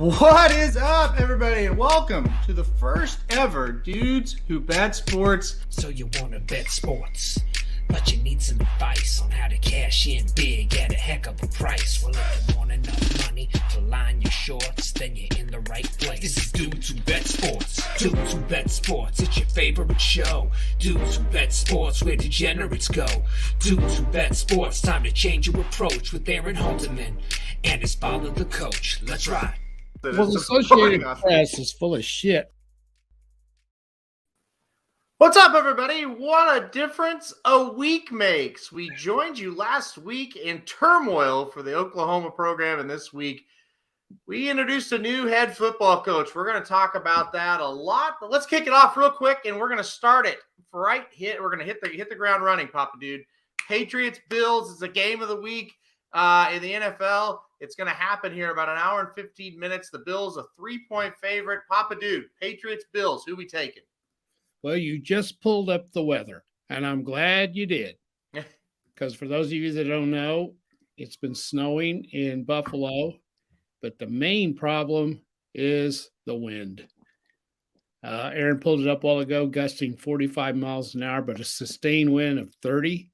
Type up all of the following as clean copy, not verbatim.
What is up, everybody, and welcome to the first ever Dudes Who Bet Sports. So you want to bet sports, but you need some advice on how to cash in big at a heck of a price. Well, if you want enough money to line your shorts, then you're in the right place. This is Dudes Who Bet Sports. Dudes Who Bet Sports, it's your favorite show. Dudes Who Bet Sports, where degenerates go. Dudes Who Bet Sports, time to change your approach with Aaron Halterman and his father, the coach. Let's ride. Well, the Associated Press is full of shit. What's up, everybody? What a difference a week makes. We joined you last week in turmoil for the Oklahoma program, and this week we introduced a new head football coach. We're going to talk about that a lot, but let's kick it off real quick, and we're going to start it right hit. We're going to hit the ground running, Papa Dude. Patriots Bills is a game of the week in the NFL. It's going to happen here in about an hour and 15 minutes. The Bills a 3-point favorite. Papa Dude, Patriots Bills, who we taking? Well, you just pulled up the weather, and I'm glad you did. Because for those of you that don't know, it's been snowing in Buffalo, but the main problem is the wind. Aaron pulled it up a while ago, gusting 45 miles an hour, but a sustained wind of 30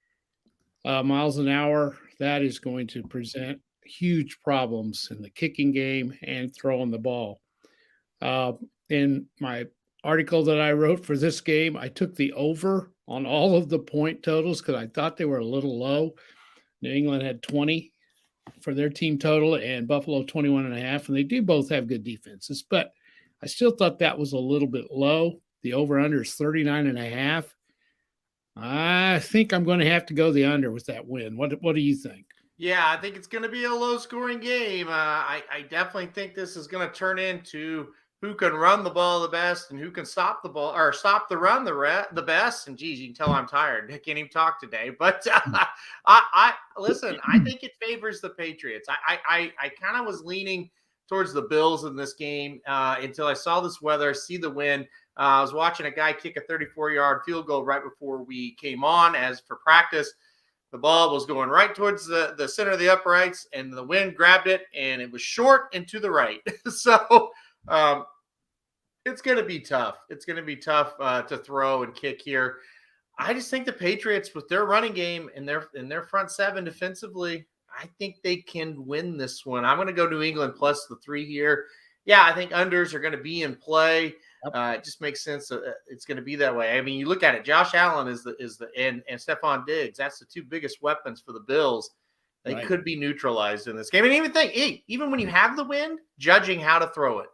miles an hour. That is going to present huge problems in the kicking game and throwing the ball. In my article that I wrote for this game, I took the over on all of the point totals because I thought they were a little low. New England had 20 for their team total and Buffalo 21.5, and they do both have good defenses, but I still thought that was a little bit low. The over-under is 39.5. I think I'm going to have to go the under with that win. What do you think? Yeah, I think it's going to be a low-scoring game. I definitely think this is going to turn into who can run the ball the best and who can stop the ball or stop the run the best. And geez, you can tell I'm tired. I can't even talk today. But I listen. I think it favors the Patriots. I kind of was leaning towards the Bills in this game until I saw this weather, see the wind. I was watching a guy kick a 34-yard field goal right before we came on as for practice. The ball was going right towards the center of the uprights, and the wind grabbed it, and it was short and to the right. So it's going to be tough. It's going to be tough to throw and kick here. I just think the Patriots, with their running game and their front seven defensively, I think they can win this one. I'm going to go New England plus the 3 here. Yeah, I think unders are going to be in play. It just makes sense. It's going to be that way. I mean, you look at it. Josh Allen and Stephon Diggs. That's the two biggest weapons for the Bills. They could be neutralized in this game. And even when you have the wind, judging how to throw it,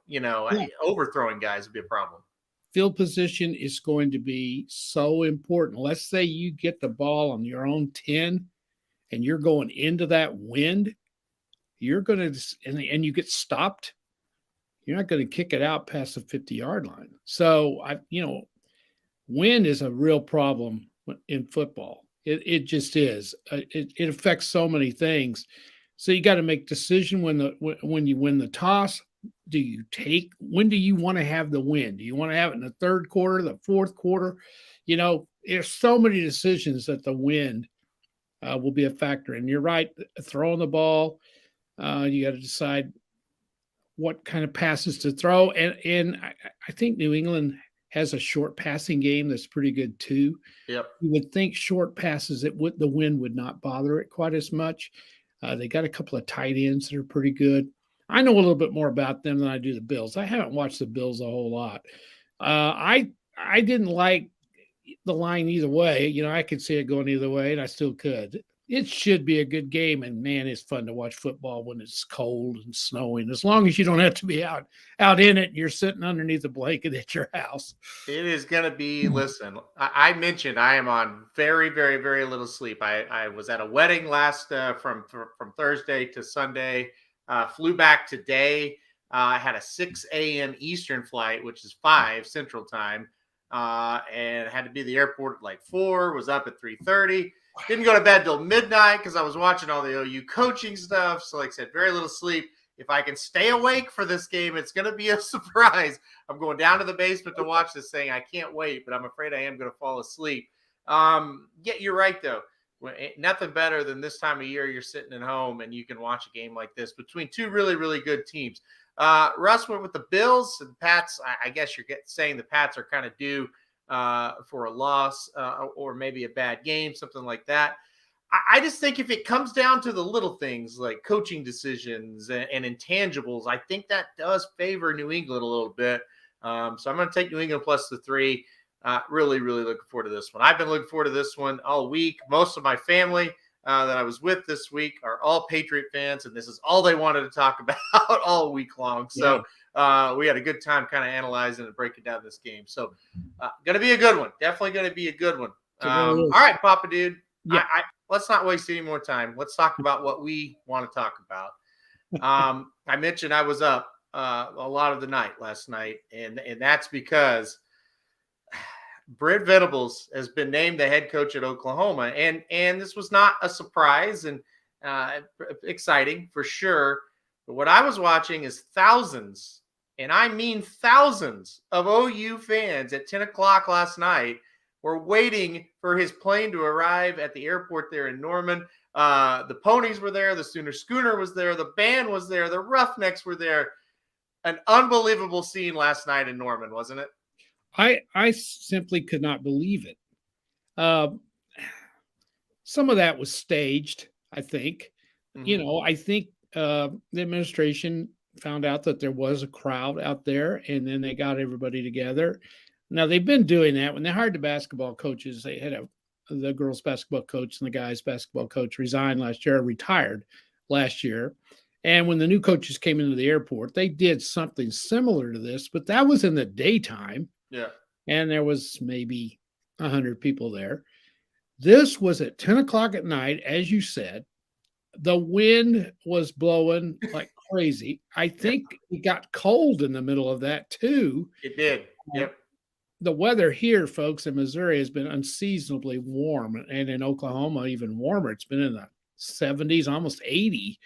overthrowing guys would be a problem. Field position is going to be so important. Let's say you get the ball on your own 10 and you're going into that wind, you're going to, and you get stopped. You're not going to kick it out past the 50-yard line. So, wind is a real problem in football. It just is. It affects so many things. So you got to make decision when you win the toss. When do you want to have the win? Do you want to have it in the third quarter, the fourth quarter? There's so many decisions that the wind will be a factor. And you're right, throwing the ball, you got to decide what kind of passes to throw. And I think New England has a short passing game that's pretty good too. Yep. You would think short passes, the wind would not bother it quite as much. They got a couple of tight ends that are pretty good. I know a little bit more about them than I do the Bills. I haven't watched the Bills a whole lot. I didn't like the line either way. I could see it going either way, and I still could. It should be a good game, and man, it's fun to watch football when it's cold and snowing. As long as you don't have to be out in it, and you're sitting underneath a blanket at your house. It is going to be. Listen, I mentioned I am on very, very, very little sleep. I was at a wedding last from Thursday to Sunday. Flew back today. I had a 6 a.m. Eastern flight, which is 5 Central Time, and had to be at the airport at like 4. Was up at 3:30. Didn't go to bed till midnight because I was watching all the OU coaching stuff. So like I said, very little sleep. If I can stay awake for this game, it's going to be a surprise. I'm going down to the basement to watch this thing. I can't wait, but I'm afraid I am going to fall asleep. Yeah, you're right, though. Nothing better than this time of year. You're sitting at home and you can watch a game like this between two really, really good teams. Russ went with the Bills. And Pats, I guess you're saying the Pats are kind of due for a loss or maybe a bad game, something like that. I just think if it comes down to the little things like coaching decisions and intangibles, I think that does favor New England a little bit. So I'm going to take New England plus the 3. Really, really looking forward to this one. I've been looking forward to this one all week. Most of my family that I was with this week are all Patriot fans, and this is all they wanted to talk about all week long. So we had a good time kind of analyzing and breaking down this game. So going to be a good one. Definitely going to be a good one. All right, Papa Dude. Yeah. Let's not waste any more time. Let's talk about what we want to talk about. I mentioned I was up a lot of the night last night, and that's because Brent Venables has been named the head coach at Oklahoma, and this was not a surprise and exciting for sure. But what I was watching is thousands, and I mean thousands, of OU fans at 10 o'clock last night were waiting for his plane to arrive at the airport there in Norman. The Ponies were there. The Sooner Schooner was there. The band was there. The Roughnecks were there. An unbelievable scene last night in Norman, wasn't it? I simply could not believe it. Some of that was staged, I think. Mm-hmm. I think the administration found out that there was a crowd out there, and then they got everybody together. Now, they've been doing that. When they hired the basketball coaches, they had the girls' basketball coach and the guys' basketball coach retired last year. And when the new coaches came into the airport, they did something similar to this, but that was in the daytime. Yeah. And there was maybe 100 people there. This was at 10 o'clock at night, as you said. The wind was blowing like crazy. I think it got cold in the middle of that, too. It did. Yep. The weather here, folks, in Missouri has been unseasonably warm, and in Oklahoma, even warmer. It's been in the 70s, almost 80,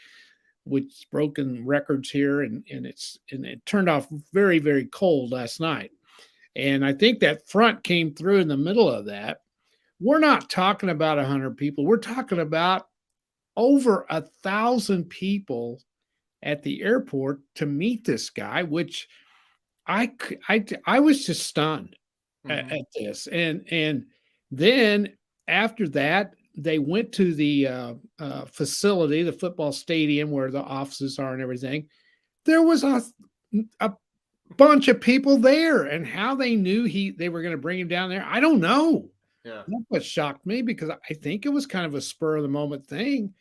which broken records here, and it turned off very, very cold last night. And I think that front came through in the middle of that. We're not talking about 100 people. We're talking about over 1,000 people at the airport to meet this guy, which I was just stunned at this. And then after that, they went to the facility, the football stadium where the offices are and everything. There was a bunch of people there, and how they knew they were going to bring him down there, I don't know. Yeah. That's what shocked me, because I think it was kind of a spur of the moment thing,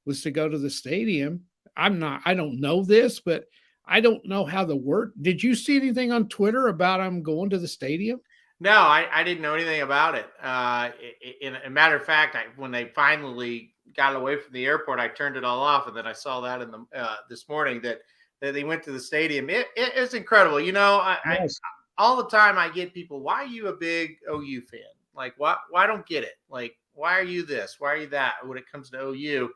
was to go to the stadium. I don't know this, but I don't know how the word. Did you see anything on Twitter about him going to the stadium? No, I didn't know anything about it. In a matter of fact, when they finally got away from the airport, I turned it all off, and then I saw that in the this morning that they went to the stadium. It's incredible. I all the time I get people, why are you a big OU fan? Like, why don't get it? Like, why are you this? Why are you that when it comes to OU?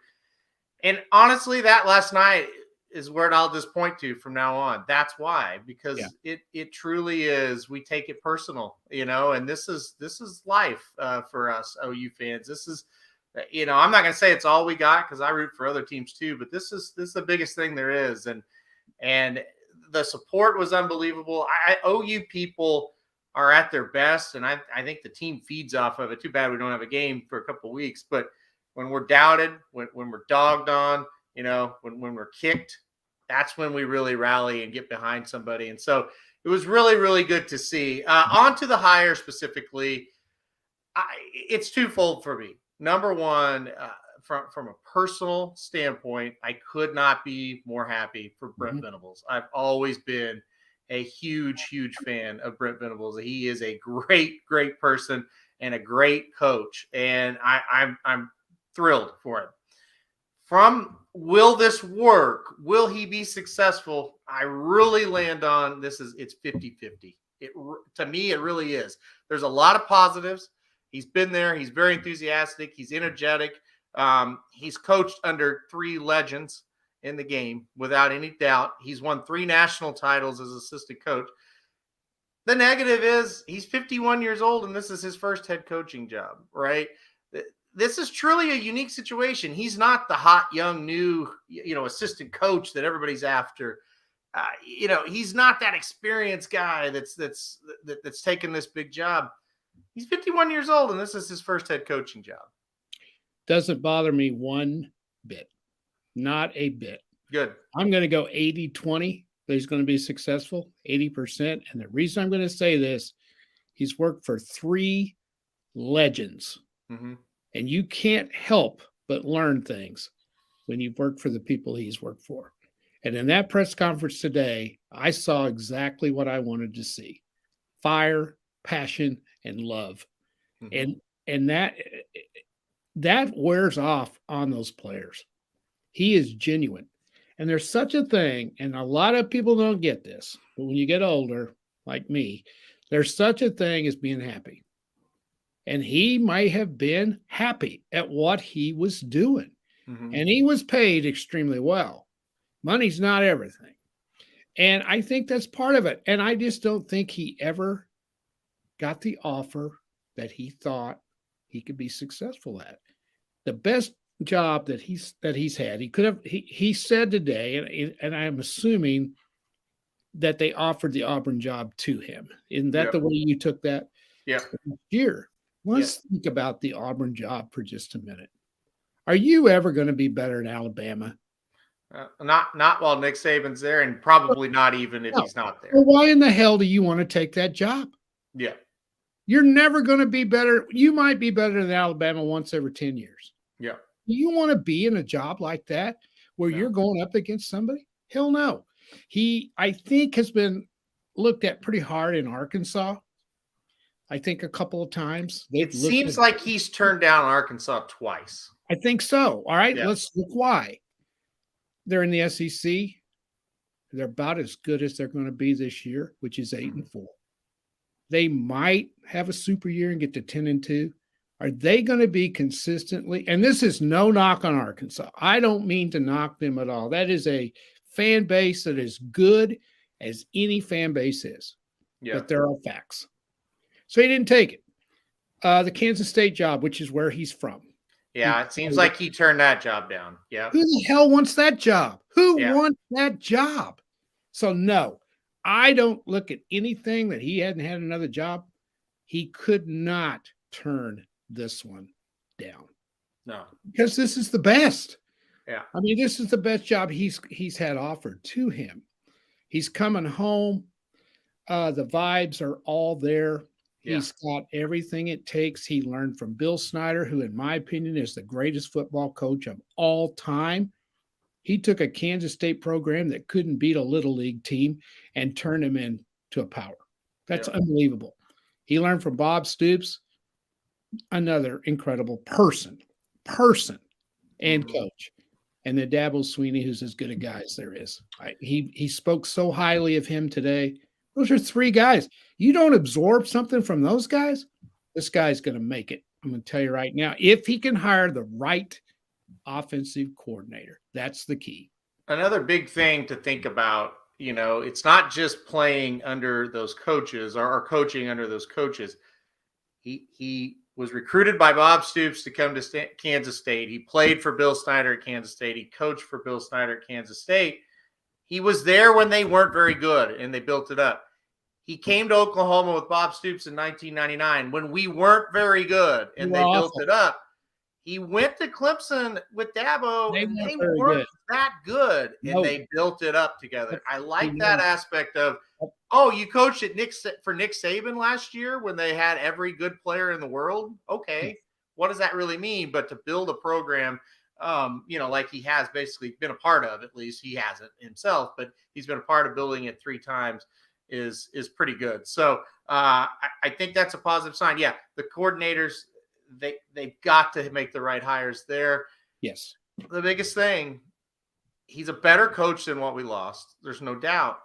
And honestly, that last night is where I'll just point to from now on. That's why, because it truly is. We take it personal, and this is life for us OU fans. This is, I'm not going to say it's all we got, because I root for other teams too, but this is the biggest thing there is. And the support was unbelievable. OU people are at their best, and I think the team feeds off of it. Too bad we don't have a game for a couple of weeks, but when we're doubted, when we're dogged on, when we're kicked, that's when we really rally and get behind somebody. And so it was really, really good to see. On to the hire specifically, it's twofold for me. Number one, from a personal standpoint, I could not be more happy for Brent Venables. I've always been a huge, huge fan of Brent Venables. He is a great, great person and a great coach, and I'm thrilled for him. From will this work? Will he be successful? I really land on it's 50-50. To me, it really is. There's a lot of positives. He's been there. He's very enthusiastic. He's energetic. He's coached under 3 legends in the game, without any doubt. He's won 3 national titles as assistant coach. The negative is he's 51 years old, and this is his first head coaching job, right? This is truly a unique situation. He's not the hot, young, new, assistant coach that everybody's after. he's not that experienced guy that's taken this big job. He's 51 years old, and this is his first head coaching job. Doesn't bother me one bit. Not a bit. Good. I'm going to go 80-20. That he's going to be successful, 80%. And the reason I'm going to say this, he's worked for 3 legends. Mm-hmm. And you can't help but learn things when you've worked for the people he's worked for. And in that press conference today, I saw exactly what I wanted to see: fire, passion, and love. Mm-hmm. And that wears off on those players. He is genuine. And there's such a thing, and a lot of people don't get this, but when you get older, like me, there's such a thing as being happy. And he might have been happy at what he was doing. Mm-hmm. And he was paid extremely well. Money's not everything. And I think that's part of it. And I just don't think he ever got the offer that he thought he could be successful at. The best job that he's had, he said today, and I'm assuming that they offered the Auburn job to him. Isn't that the way you took that? Yeah. Here, let's think about the Auburn job for just a minute. Are you ever going to be better in Alabama? Not while Nick Saban's there, and probably not even if he's not there. Well, why in the hell do you want to take that job? Yeah. You're never going to be better. You might be better than Alabama once every 10 years. Yeah. Do you want to be in a job like that where you're going up against somebody? Hell no. He, I think, has been looked at pretty hard in Arkansas. I think a couple of times. It seems like he's turned down Arkansas twice. I think so. All right, yeah. Let's look why. They're in the SEC. They're about as good as they're going to be this year, which is 8-4. They might have a super year and get to 10-2. Are they going to be consistently? And this is no knock on Arkansas. I don't mean to knock them at all. That is a fan base that is good as any fan base is. Yeah. But there are facts. So he didn't take it. The Kansas State job, which is where he's from. Yeah, it seems like he turned that job down. Yeah. Who the hell wants that job? Who wants that job? So no, I don't look at anything that he hadn't had another job. He could not turn this one down. No. Because this is the best. Yeah. I mean, this is the best job he's had offered to him. He's coming home. The vibes are all there. Yeah. He's got everything it takes. He learned from Bill Snyder, who, in my opinion, is the greatest football coach of all time. He took a Kansas State program that couldn't beat a little league team and turned him into a power. That's unbelievable. He learned from Bob Stoops, another incredible person and coach. And then Dabo Swinney, who's as good a guy as there is. He spoke so highly of him today. Those are 3 guys. You don't absorb something from those guys, this guy's going to make it. I'm going to tell you right now, if he can hire the right offensive coordinator, that's the key. Another big thing to think about, it's not just playing under those coaches or coaching under those coaches. He was recruited by Bob Stoops to come to Kansas State. He played for Bill Snyder at Kansas State. He coached for Bill Snyder at Kansas State. He was there when they weren't very good, and they built it up. He came to Oklahoma with Bob Stoops in 1999 when we weren't very good, and they built it up. He went to Clemson with Dabo, and they weren't that good, and they built it up together. I like that aspect of, you coached at for Nick Saban last year when they had every good player in the world? Okay, what does that really mean? But to build a program – like he has basically been a part of, at least he hasn't himself, but he's been a part of building it 3 times is pretty good. So I think that's a positive sign. Yeah. The coordinators, they've got to make the right hires there. Yes. The biggest thing, he's a better coach than what we lost. There's no doubt.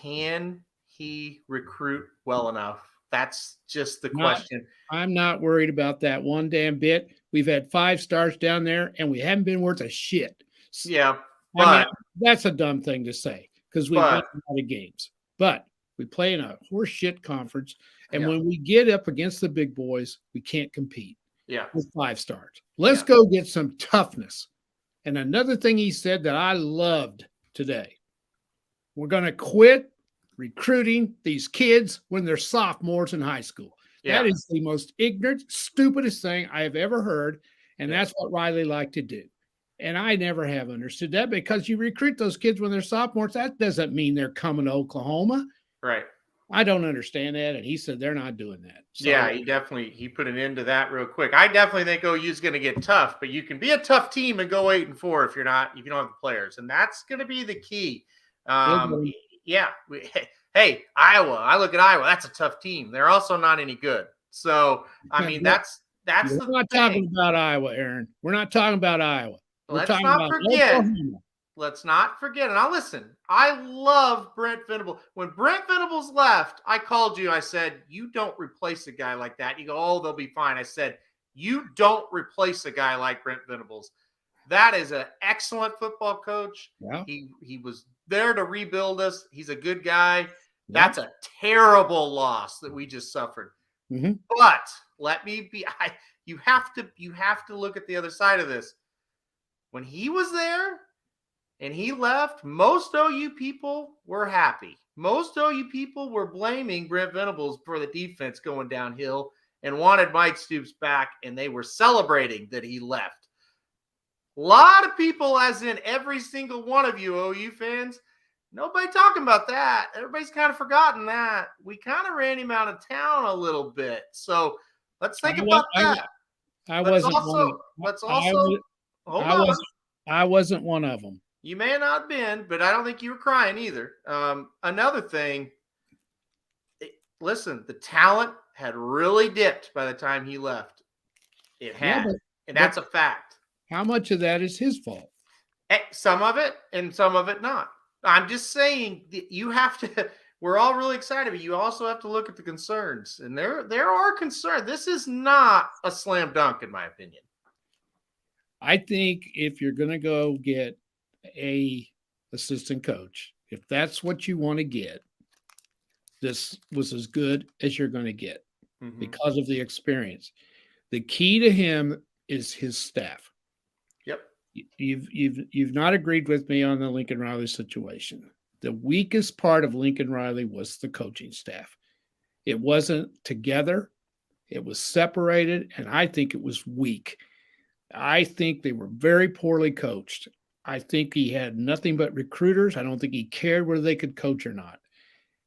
Can he recruit well enough? That's just the question. I'm not worried about that one damn bit. We've had 5 stars down there, and we haven't been worth a shit. Yeah, but that's a dumb thing to say because we've won a lot of games. But we play in a horse shit conference, and when we get up against the big boys, we can't compete. Yeah, with 5 stars. Let's go get some toughness. And another thing he said that I loved today. We're going to quit recruiting these kids when they're sophomores in high school. Yeah. That is the most ignorant, stupidest thing I have ever heard. And that's what Riley liked to do. And I never have understood that, because you recruit those kids when they're sophomores. That doesn't mean they're coming to Oklahoma. Right. I don't understand that. And he said they're not doing that. So, yeah, he put an end to that real quick. I definitely think OU's going to get tough, but you can be a tough team and go 8-4 if you don't have the players, and that's going to be the key. Yeah. Hey, Iowa. I look at Iowa. That's a tough team. They're also not any good. So I mean, that's we're not talking about Iowa, Aaron. We're not talking about Iowa. Let's not forget. Let's not forget. And I'll listen. I love Brent Venables. When Brent Venables left, I called you. I said, you don't replace a guy like that. You go, oh, they'll be fine. I said, you don't replace a guy like Brent Venables. That is an excellent football coach. Yeah. He was there to rebuild us. He's a good guy. Yeah. That's a terrible loss that we just suffered. Mm-hmm. But let me be. You have to look at the other side of this. When he was there and he left, most OU people were happy. Most OU people were blaming Brent Venables for the defense going downhill and wanted Mike Stoops back, and they were celebrating that he left. A lot of people, as in every single one of you OU fans, nobody talking about that. Everybody's kind of forgotten that. We kind of ran him out of town a little bit. So let's think about that. I wasn't one of them. You may not have been, but I don't think you were crying either. Another thing, listen, the talent had really dipped by the time he left. It had, and that's a fact. How much of that is his fault? Some of it, and some of it not. I'm just saying that you have to. We're all really excited, but you also have to look at the concerns, and there are concerns. This is not a slam dunk, in my opinion. I think if you're going to go get a assistant coach, if that's what you want to get, this was as good as you're going to get because of the experience. The key to him is his staff. Yep. You've not agreed with me on the Lincoln Riley situation. The weakest part of Lincoln Riley was the coaching staff. It wasn't together. It was separated, and I think it was weak. I think they were very poorly coached. I think he had nothing but recruiters. I don't think he cared whether they could coach or not.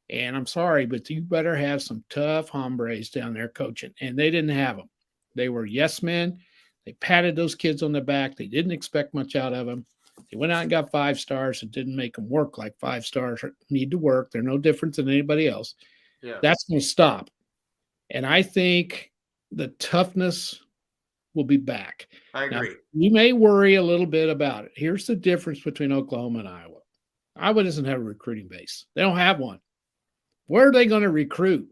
And I'm sorry, but you better have some tough hombres down there coaching. And they didn't have them. They were yes men. They patted those kids on the back. They didn't expect much out of them. They went out and got 5 stars. It didn't make them work like 5 stars need to work. They're no different than anybody else. Yeah. That's going to stop. And I think the toughness will be back. I agree. Now, you may worry a little bit about it. Here's the difference between Oklahoma and Iowa. Iowa doesn't have a recruiting base. They don't have one. Where are they going to recruit?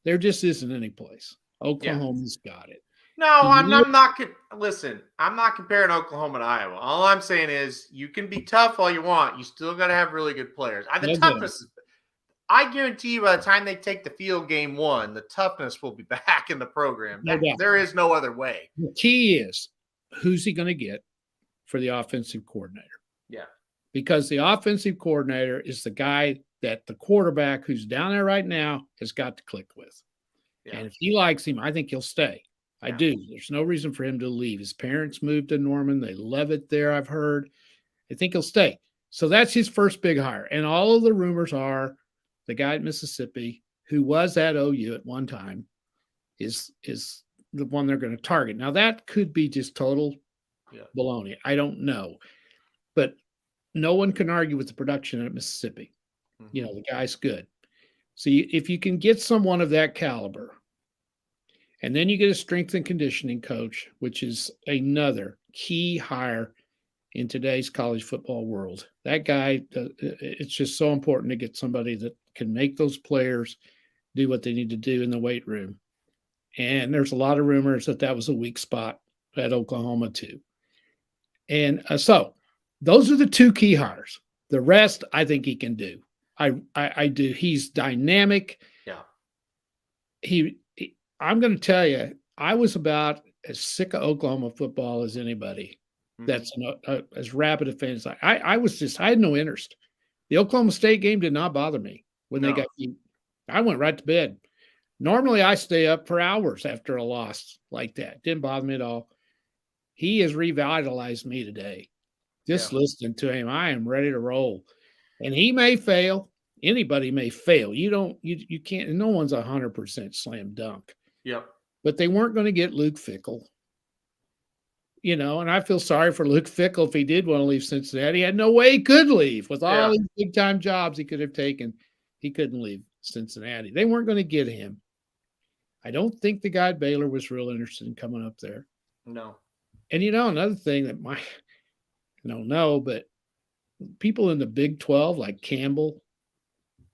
There just isn't any place. Oklahoma's got it. No, I'm not. Listen, I'm not comparing Oklahoma to Iowa. All I'm saying is you can be tough all you want. You still got to have really good players. The toughness, I guarantee you by the time they take the field game 1, the toughness will be back in the program. There is no other way. The key is who's he going to get for the offensive coordinator? Yeah. Because the offensive coordinator is the guy that the quarterback who's down there right now has got to click with. Yeah. And if he likes him, I think he'll stay. I do. There's no reason for him to leave. His parents moved to Norman. They love it there, I've heard. I think he'll stay. So that's his first big hire. And all of the rumors are the guy at Mississippi who was at OU at one time is the one they're going to target. Now, that could be just total baloney. I don't know. But no one can argue with the production at Mississippi. Mm-hmm. You know, the guy's good. So if you can get someone of that caliber, and then you get a strength and conditioning coach, which is another key hire in today's college football world. That guy, it's just so important to get somebody that can make those players do what they need to do in the weight room. And there's a lot of rumors that was a weak spot at Oklahoma too. And so those are the 2 key hires. The rest, I think he can do. I do. He's dynamic. Yeah. I'm going to tell you, I was about as sick of Oklahoma football as anybody that's as rapid a fan as I was. I had no interest The Oklahoma State game did not bother me when they got beat. I went right to bed. Normally, I stay up for hours after a loss like that. Didn't bother me at all. He has revitalized me today. Just listening to him, I am ready to roll. And he may fail. Anybody may fail. You can't. No one's 100% slam dunk. Yep. But they weren't going to get Luke Fickell. And I feel sorry for Luke Fickell if he did want to leave Cincinnati. He had no way he could leave with all these big-time jobs he could have taken. He couldn't leave Cincinnati. They weren't going to get him. I don't think the guy at Baylor was real interested in coming up there. No. And, another thing that I don't know, but people in the Big 12 like Campbell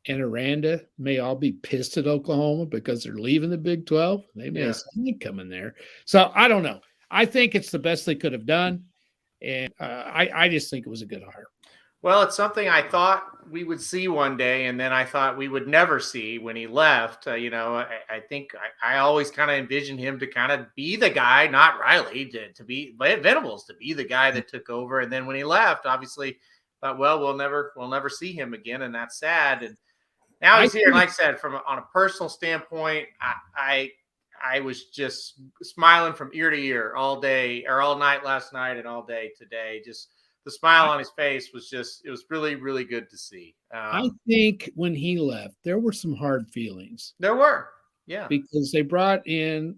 and Aranda may all be pissed at Oklahoma because they're leaving the Big 12. They may have something coming there. So I don't know. I think it's the best they could have done. And I just think it was a good hire. Well, it's something I thought we would see one day, and then I thought we would never see when he left. I think I always kind of envisioned him to kind of be the guy, not Riley, to be Venables, to be the guy that took over. And then when he left, obviously, thought, well, we'll never see him again, and that's sad. And now he's here. And like I said, on a personal standpoint, I was just smiling from ear to ear all day, or all night last night, and all day today. Just the smile on his face was it was really, really good to see. I think when he left, there were some hard feelings. There were, yeah. Because they brought in,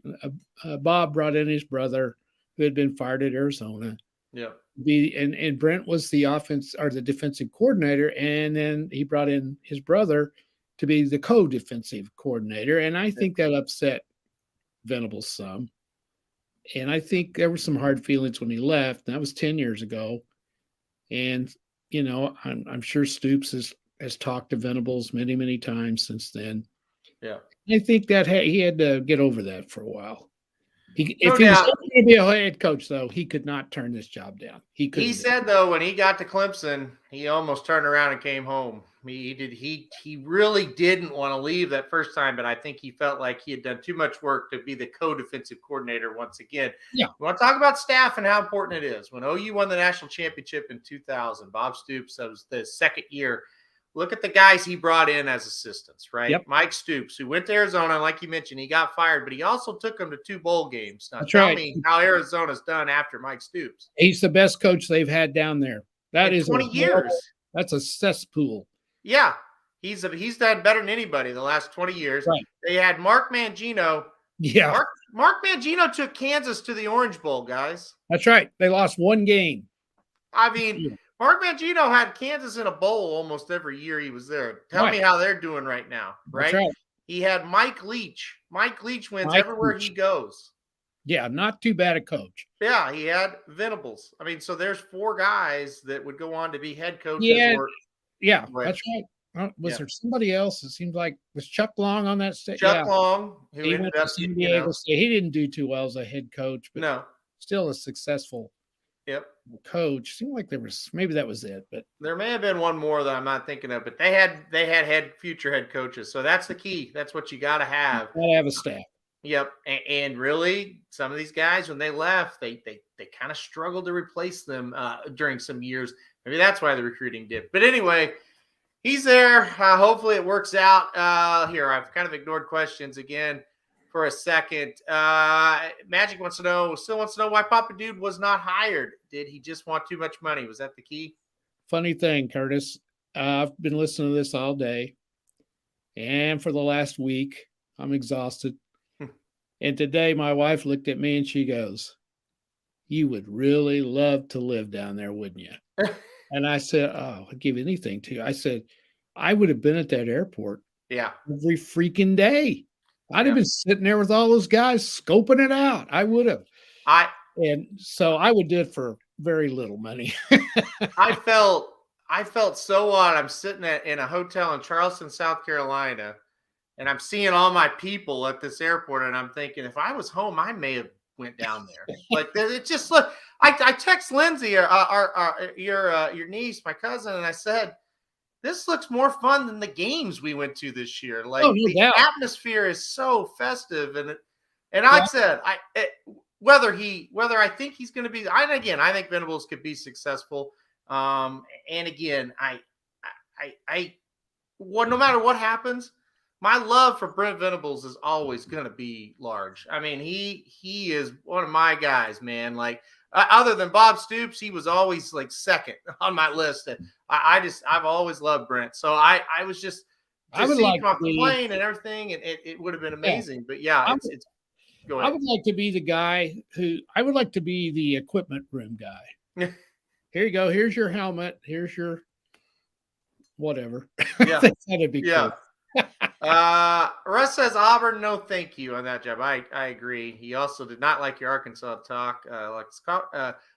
Bob brought in his brother who had been fired at Arizona. Yeah. And Brent was the defensive coordinator. And then he brought in his brother to be the co-defensive coordinator. And I think that upset Venables some. And I think there were some hard feelings when he left. That was 10 years ago. And, I'm sure Stoops has talked to Venables many, many times since then. Yeah. I think that he had to get over that for a while. If he was going to be a head coach, though, he could not turn this job down. He said, though, when he got to Clemson, he almost turned around and came home. He really didn't want to leave that first time, but I think he felt like he had done too much work to be the co-defensive coordinator once again. Yeah. We want to talk about staff and how important it is. When OU won the national championship in 2000, Bob Stoops, that was the second year. Look at the guys he brought in as assistants, right? Yep. Mike Stoops, who went to Arizona, like you mentioned, he got fired, but he also took them to 2 bowl games. Now, tell me how Arizona's done after Mike Stoops. He's the best coach they've had down there. That is 20 years. That's a cesspool. Yeah, he's done better than anybody the last 20 years. Right. They had Mark Mangino. Yeah. Mark Mangino took Kansas to the Orange Bowl, guys. That's right. They lost one game. I mean, Mark Mangino had Kansas in a bowl almost every year he was there. Tell me how they're doing right now, right? That's right. He had Mike Leach. Mike Leach wins everywhere he goes. Yeah, not too bad a coach. Yeah, he had Venables. I mean, so there's 4 guys that would go on to be head coaches. Yeah, that's right. Was there somebody else? It seems like was Chuck Long on that stage? Chuck Long, who he ended went up to San Diego State. He didn't do too well as a head coach, but still a successful coach. Seemed like there was maybe that was it, but there may have been one more that I'm not thinking of. But they had future head coaches, so that's the key. That's what you got to have. Gotta have a staff. Yep, and really, some of these guys when they left, they kind of struggled to replace them during some years. Maybe that's why the recruiting dipped. But anyway, he's there. Hopefully it works out. Here, I've kind of ignored questions again for a second. Magic still wants to know why Papa Dude was not hired. Did he just want too much money? Was that the key? Funny thing, Curtis. I've been listening to this all day. And for the last week, I'm exhausted. And today my wife looked at me and she goes, "You would really love to live down there, wouldn't you?" And I said, "Oh, I'd give anything to you." I said, "I would have been at that airport every freaking day. I'd have been sitting there with all those guys scoping it out. I would have." And so I would do it for very little money. I felt so odd. I'm sitting in a hotel in Charleston, South Carolina, and I'm seeing all my people at this airport, and I'm thinking, if I was home, I may have went down there. Like it just look. I text Lindsay, your niece, my cousin, and I said, "This looks more fun than the games we went to this year. Like the atmosphere is so festive." And I said, whether I think he's going to be, I think Venables could be successful. And again, I well, no matter what happens, my love for Brent Venables is always going to be large. I mean, he is one of my guys, man. Like other than Bob Stoops, he was always like second on my list. And I've always loved Brent. So I was just I to would see like him off to the be. plane and everything, and it would have been Yeah, amazing. But yeah, I it's go I ahead. would like to be the guy who I would like to be the equipment room guy. Here you go. Here's your helmet. Here's your whatever. Yeah, That'd be yeah. cool. Russ says Auburn, no thank you on that job. I agree. He also did not like your Arkansas talk.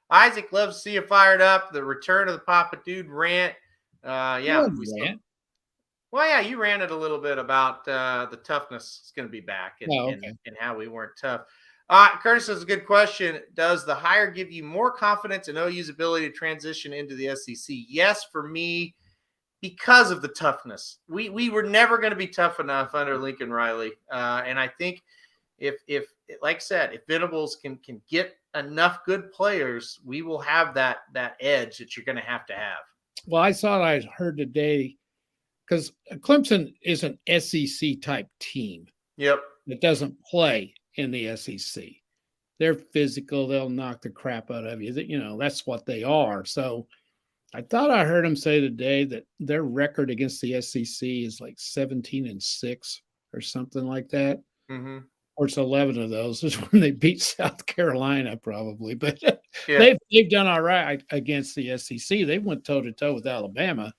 Isaac loves to see you fired up. The return of the Papa Dude rant. Yeah, well, yeah, you ranted a little bit about the toughness is going to be back and, Oh, and okay. and how we weren't tough. Curtis has a good question. Does the hire give you more confidence in OU's ability to transition into the SEC? Yes, for me, because of the toughness. We were never going to be tough enough under Lincoln Riley, and I think if like I said, if Venables can get enough good players, we will have that edge that you're going to have. Well, I heard today because Clemson is an SEC type team Yep. that doesn't play in the SEC. They're physical. They'll knock the crap out of you. You know, that's what they are. So I thought I heard him say today that their record against the SEC is like 17-6 or something like that. Mm-hmm. Or it's 11 of those is when they beat South Carolina, probably. But Yeah. they've done all right against the SEC. They went toe to toe with Alabama,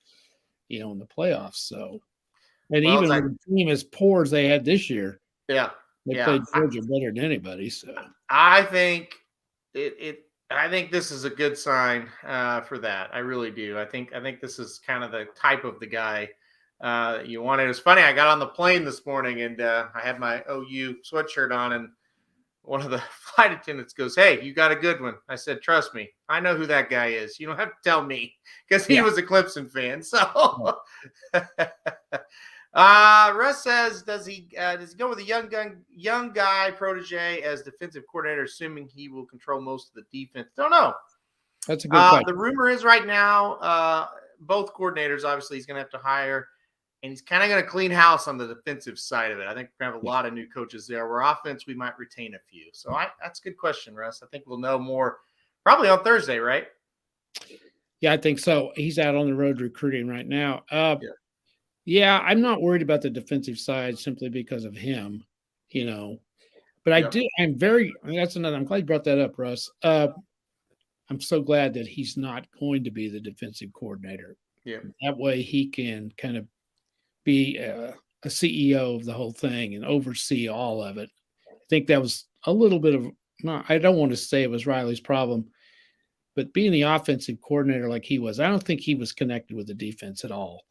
you know, in the playoffs. So, and Well, even with a team as poor as they had this year, yeah, they played Georgia better than anybody. So I think I think this is a good sign for that. I really do. I think this is kind of the type of the guy you wanted. It was funny. I got on the plane this morning and I had my OU sweatshirt on, and one of the flight attendants goes, "Hey, you got a good one." I said, "Trust me, I know who that guy is. You don't have to tell me," because he was a Clemson fan. So, Russ says, does he go with a young guy protege as defensive coordinator, assuming he will control most of the defense? Don't know. that's a good question. The rumor is right now, both coordinators, obviously, he's going to have to hire, and he's kind of going to clean house on the defensive side of it. I think we're going to have a lot of new coaches there. Where offense, we might retain a few. So that's a good question, Russ. I think we'll know more probably on Thursday, right? Yeah, I think so. He's out on the road recruiting right now. Yeah, I'm not worried about the defensive side simply because of him, you know. But I'm glad you brought that up, Russ. I'm so glad that he's not going to be the defensive coordinator. Yeah. That way he can kind of be a CEO of the whole thing and oversee all of it. I think that was a little bit of, I don't want to say it was Riley's problem, but being the offensive coordinator like he was, I don't think he was connected with the defense at all.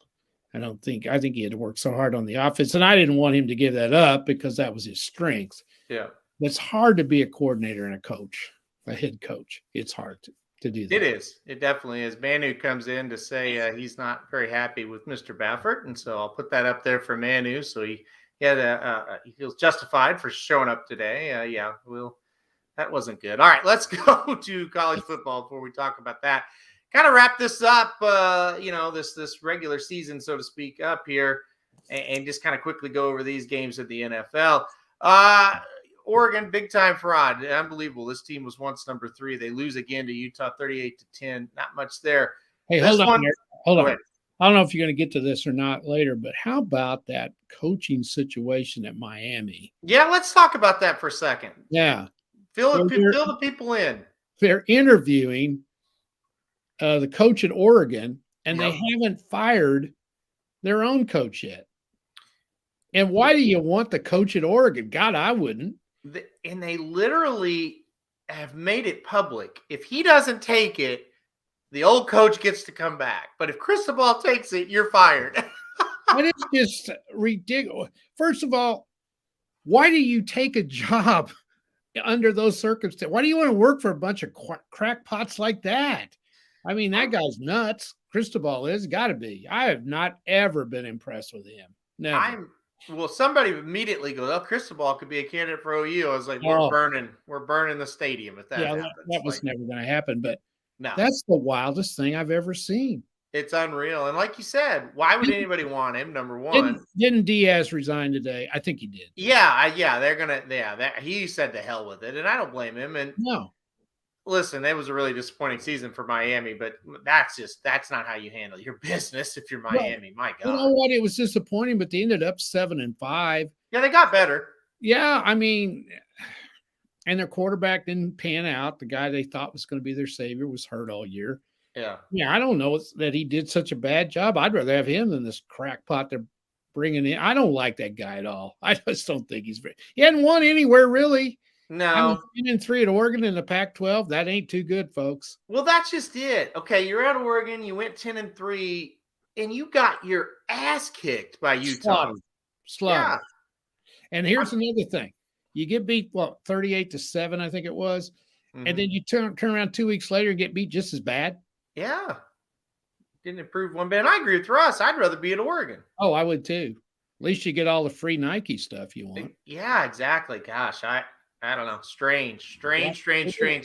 I think he had to work so hard on the offense, and I didn't want him to give that up because that was his strength. Yeah. It's hard to be a coordinator and a head coach. It's hard to do that. It is. It definitely is. Manu comes in to say he's not very happy with Mr. Baffert, and so I'll put that up there for Manu. So he feels justified for showing up today. That wasn't good. All right, let's go to college football before we talk about that. Kind of wrap this up, this regular season, so to speak, up here, and just kind of quickly go over these games of the NFL. Oregon, big time fraud. Unbelievable. This team was once number 3. They lose again to Utah 38-10. Not much there. Hey, hold on. I don't know if you're going to get to this or not later, but how about that coaching situation at Miami? Yeah, let's talk about that for a second. Yeah. Fill the people in. They're interviewing the coach at Oregon, and they haven't fired their own coach yet. And why do you want the coach at Oregon? God, I wouldn't. And they literally have made it public. If he doesn't take it, the old coach gets to come back. But if Cristobal takes it, you're fired. That is just ridiculous. First of all, why do you take a job under those circumstances? Why do you want to work for a bunch of crackpots like that? I mean, that guy's nuts. Cristobal is got to be. I have not ever been impressed with him. Never. Well, somebody immediately goes, "Oh, Cristobal could be a candidate for OU." I was like, "We're burning the stadium if that happens." That was never going to happen. But no. That's the wildest thing I've ever seen. It's unreal. And like you said, why would anybody want him? Number Didn't one. didn't Diaz resign today? I think he did. Yeah, they're gonna. Yeah, that he said to hell with it, and I don't blame him. And No. listen, it was a really disappointing season for Miami, but that's not how you handle your business if you're Well, Miami. My you God. know what? It was disappointing, but they ended up 7-5. Yeah, they got better. Yeah, I mean, and their quarterback didn't pan out. The guy they thought was going to be their savior was hurt all year. Yeah. Yeah, I don't know that he did such a bad job. I'd rather have him than this crackpot they're bringing in. I don't like that guy at all. I just don't think he's very. He hadn't won anywhere really. I mean, No. 10-3 at Oregon in the Pac-12. That ain't too good, folks. Well, that's just it. Okay, you're at Oregon. You went 10-3, and you got your ass kicked by Utah. Slaughtered. Yeah. And here's another thing: you get beat 38-7, I think it was, and then you turn around 2 weeks later and get beat just as bad. Yeah. Didn't improve one bit. And I agree with Russ. I'd rather be at Oregon. Oh, I would too. At least you get all the free Nike stuff you want. Yeah, exactly. Gosh, I don't know. Strange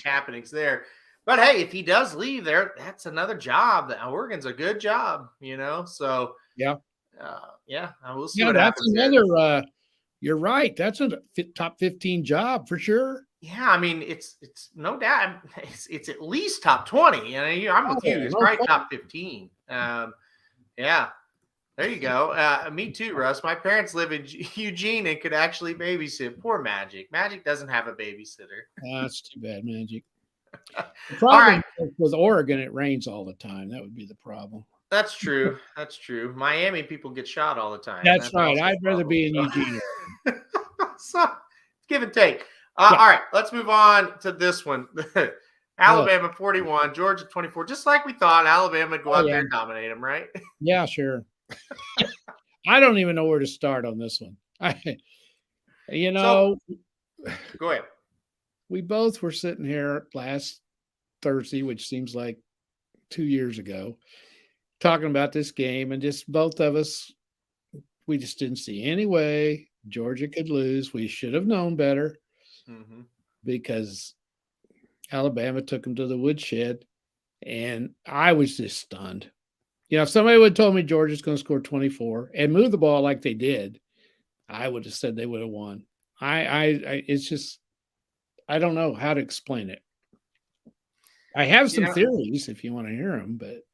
happenings there. But hey, if he does leave there, that's another job. That Oregon's a good job, So yeah, we'll see. Yeah, what that's happens another. You're right. That's a top 15 job for sure. Yeah, I mean, it's no doubt. It's at least top 20. And I'm with you. It's probably top 15. Yeah. There you go. Me too, Russ. My parents live in Eugene and could actually babysit. Poor Magic. Magic doesn't have a babysitter. That's too bad, Magic. The problem with Oregon, it rains all the time. That would be the problem. That's true. That's true. Miami people get shot all the time. That's right. I'd rather be in Eugene. So, give and take. All right, let's move on to this one. Alabama 41, Georgia 24. Just like we thought, Alabama would go out there and dominate them, right? Yeah, sure. I don't even know where to start on this one. Go ahead. We both were sitting here last Thursday, which seems like 2 years ago, talking about this game, and just both of us, we just didn't see any way Georgia could lose. We should have known better because Alabama took them to the woodshed, and I was just stunned. If somebody would have told me Georgia's going to score 24 and move the ball like they did, I would have said they would have won. It's just, I don't know how to explain it. I have some theories if you want to hear them, but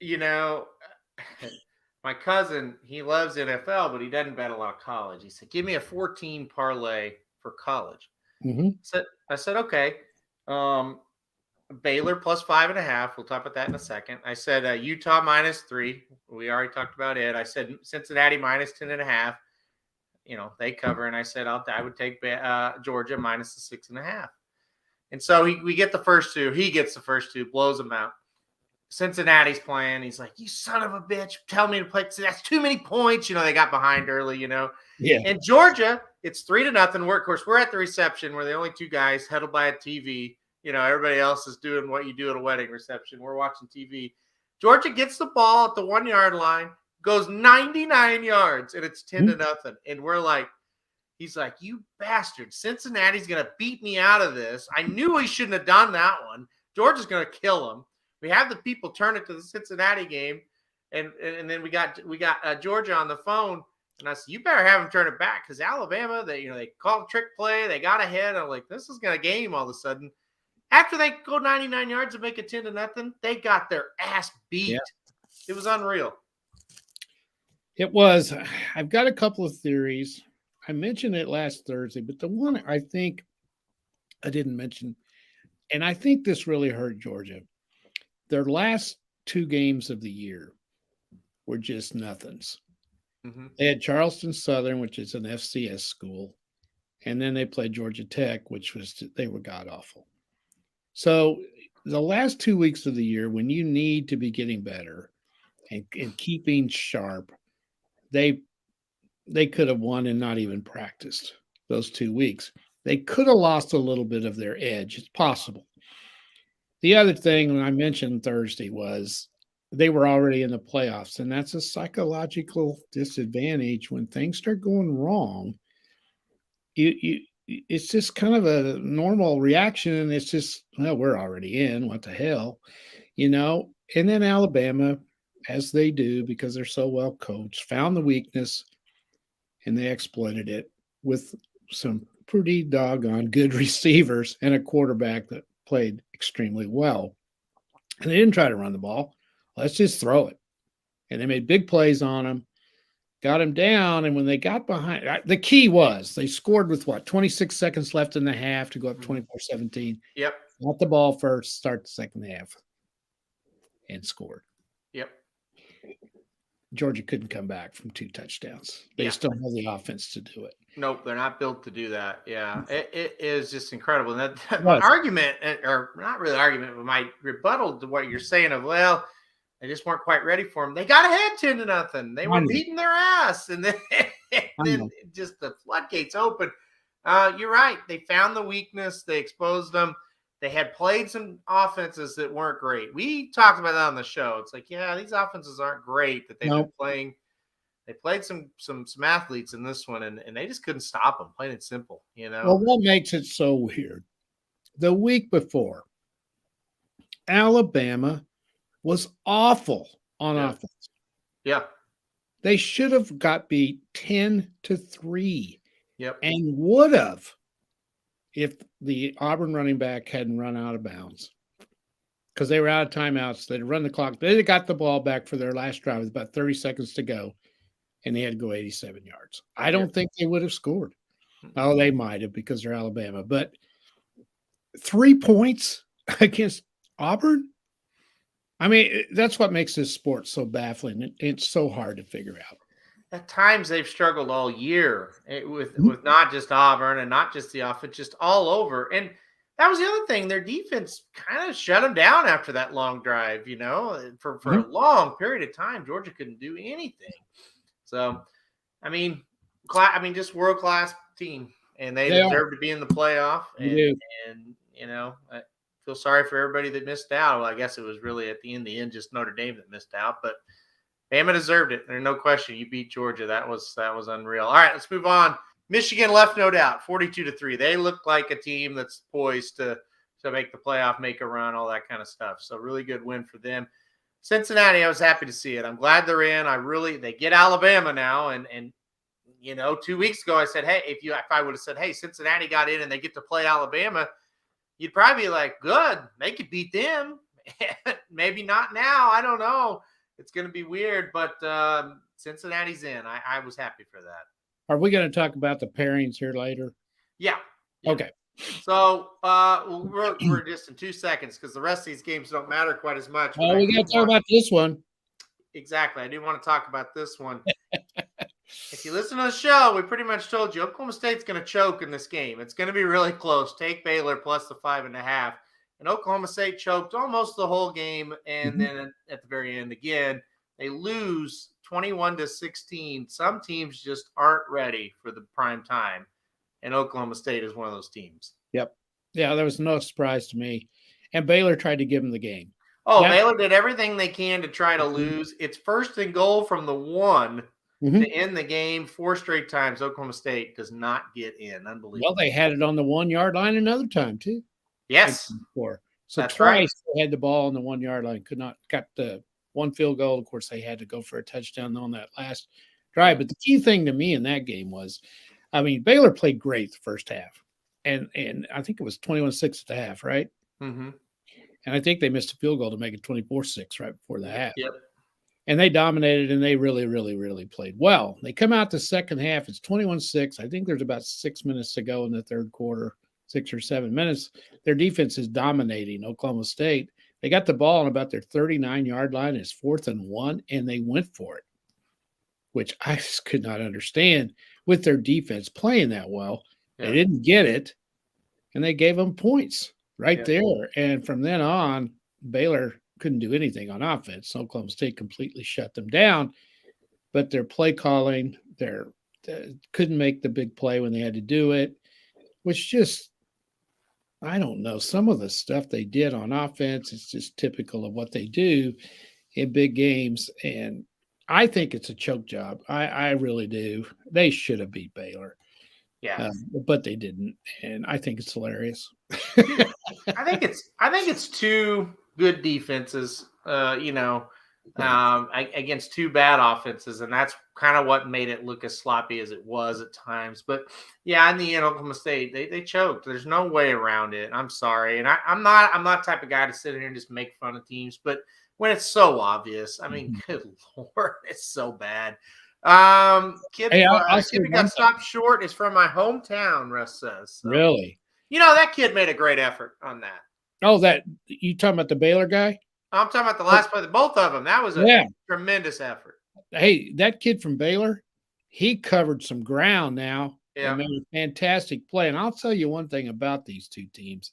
my cousin, he loves NFL, but he doesn't bet a lot of college. He said, "Give me a 14 parlay for college." I said, "Okay." Baylor plus 5.5. We'll talk about that in a second. I said Utah -3. We already talked about it. I said Cincinnati -10.5. They cover, and I said I would take Georgia -6.5. And so we get the first two. He gets the first two, blows them out. Cincinnati's playing. He's like, "You son of a bitch! Tell me to play. That's too many points." They got behind early. Yeah. And Georgia, it's 3-0. Of course, we're at the reception. We're the only two guys huddled by a TV. Everybody else is doing what you do at a wedding reception. We're watching TV. Georgia gets the ball at the 1-yard line, goes 99 yards, and it's 10-0. And we're like, he's like, "You bastard. Cincinnati's going to beat me out of this. I knew he shouldn't have done that one. Georgia's going to kill him." We have the people turn it to the Cincinnati game. And then we got Georgia on the phone. And I said, "You better have him turn it back because Alabama, they called a trick play. They got ahead." I'm like, this is going to game all of a sudden. After they go 99 yards and make it 10-0, they got their ass beat. Yeah. It was unreal. It was. I've got a couple of theories. I mentioned it last Thursday, but the one I think I didn't mention, and I think this really hurt Georgia. Their last two games of the year were just nothings. They had Charleston Southern, which is an FCS school, and then they played Georgia Tech, they were god-awful. So the last 2 weeks of the year, when you need to be getting better and keeping sharp, they could have won and not even practiced those 2 weeks. They could have lost a little bit of their edge. It's possible. The other thing I mentioned Thursday was they were already in the playoffs, and that's a psychological disadvantage when things start going wrong. It's just kind of a normal reaction, and it's just, well, we're already in. What the hell, And then Alabama as they do because they're so well coached, found the weakness and they exploited it with some pretty doggone good receivers and a quarterback that played extremely well. And they didn't try to run the ball. Let's just throw it. And they made big plays on him, got him down. And when they got behind, the key was they scored with 26 seconds left in the half to go up 24-17. Yep. Got the ball first, start the second half, and scored. Yep. Georgia couldn't come back from 2 touchdowns. They just don't have the offense to do it. Nope, they're not built to do that. Yeah, it is just incredible. And that my argument, or not really argument, but my rebuttal to what you're saying of, well, they just weren't quite ready for them. They got ahead 10-0. They were beating their ass, and then just the floodgates open. You're right. They found the weakness. They exposed them. They had played some offenses that weren't great. We talked about that on the show. It's like, yeah, these offenses aren't great that they've been playing. They played some athletes in this one, and they just couldn't stop them, plain and simple, you know. Well, what makes it so weird? The week before, Alabama was awful on offense. Yeah. They should have got beat 10-3. Yep. And would have if the Auburn running back hadn't run out of bounds. Because they were out of timeouts. They'd run the clock. They got the ball back for their last drive with about 30 seconds to go. And they had to go 87 yards. I don't think they would have scored. Oh, they might have because they're Alabama. But 3 points against Auburn? I mean, that's what makes this sport so baffling. It's so hard to figure out. At times they've struggled all year with not just Auburn and not just the offense, just all over. And that was the other thing. Their defense kind of shut them down after that long drive, you know, for a long period of time. Georgia couldn't do anything. So, I mean, just world-class team. And they deserve to be in the playoff. And, you know, I feel sorry for everybody that missed out. Well, I guess it was really at the end, just Notre Dame that missed out. But Bama deserved it. There's no question. You beat Georgia. That was unreal. All right, let's move on. Michigan left no doubt, 42-3. They look like a team that's poised to make the playoff, make a run, all that kind of stuff. So really good win for them. Cincinnati, I was happy to see it. I'm glad they're in. They get Alabama now, and you know, 2 weeks ago I said, hey, if I would have said, hey, Cincinnati got in and they get to play Alabama, you'd probably be like, good, they could beat them. Maybe not now. I don't know. It's going to be weird, but Cincinnati's in. I was happy for that. Are we going to talk about the pairings here later? Yeah. Okay. So we're just in 2 seconds because the rest of these games don't matter quite as much. Oh, we got to talk about this one. Exactly. I do want to talk about this one. If you listen to the show, we pretty much told you Oklahoma State's going to choke in this game. It's going to be really close. Take Baylor plus the 5.5. And Oklahoma State choked almost the whole game. And then at the very end, again, they lose 21-16. Some teams just aren't ready for the prime time. And Oklahoma State is one of those teams. Yep. Yeah, there was no surprise to me. And Baylor tried to give them the game. Oh, yeah. Baylor did everything they can to try to lose. It's 1st and goal from the 1 to end the game 4 straight times. Oklahoma State does not get in. Unbelievable. Well, they had it on the 1 yard line another time, too. Yes. So that's twice right. They had the ball on the 1 yard line, got the 1 field goal. Of course, they had to go for a touchdown on that last drive. But the key thing to me in that game was, I mean, Baylor played great the first half. And I think it was 21-6 at the half, right? Mm-hmm. And I think they missed a field goal to make it 24-6 right before the half. Yep. And they dominated, and they really, really, really played well. They come out the second half. It's 21-6. I think there's about 6 minutes to go in the third quarter, 6 or 7 minutes. Their defense is dominating Oklahoma State. They got the ball on about their 39-yard line. It's 4th and 1, and they went for it, which I just could not understand with their defense playing that well. Yeah. They didn't get it, and they gave them points there. And from then on, Baylor couldn't do anything on offense. Oklahoma State completely shut them down. But their play calling, they couldn't make the big play when they had to do it, which just, I don't know. Some of the stuff they did on offense is just typical of what they do in big games. And I think it's a choke job. I really do. They should have beat Baylor. Yeah. But they didn't. And I think it's hilarious. I think it's 2 good defenses. You know, against two bad offenses, and that's kind of what made it look as sloppy as it was at times. But yeah, in the end, Oklahoma State they choked. There's no way around it. I'm sorry, and I'm not the type of guy to sit here and just make fun of teams, but when it's so obvious, I mean, good Lord, it's so bad. Kid, Hey, I'll say kid who one got thing. stopped short is from my hometown, Russ says. So. Really? That kid made a great effort on that. Oh, that you talking about the Baylor guy? I'm talking about the last play, both of them. That was a tremendous effort. Hey, that kid from Baylor, he covered some ground now and made a fantastic play. And I'll tell you one thing about these two teams.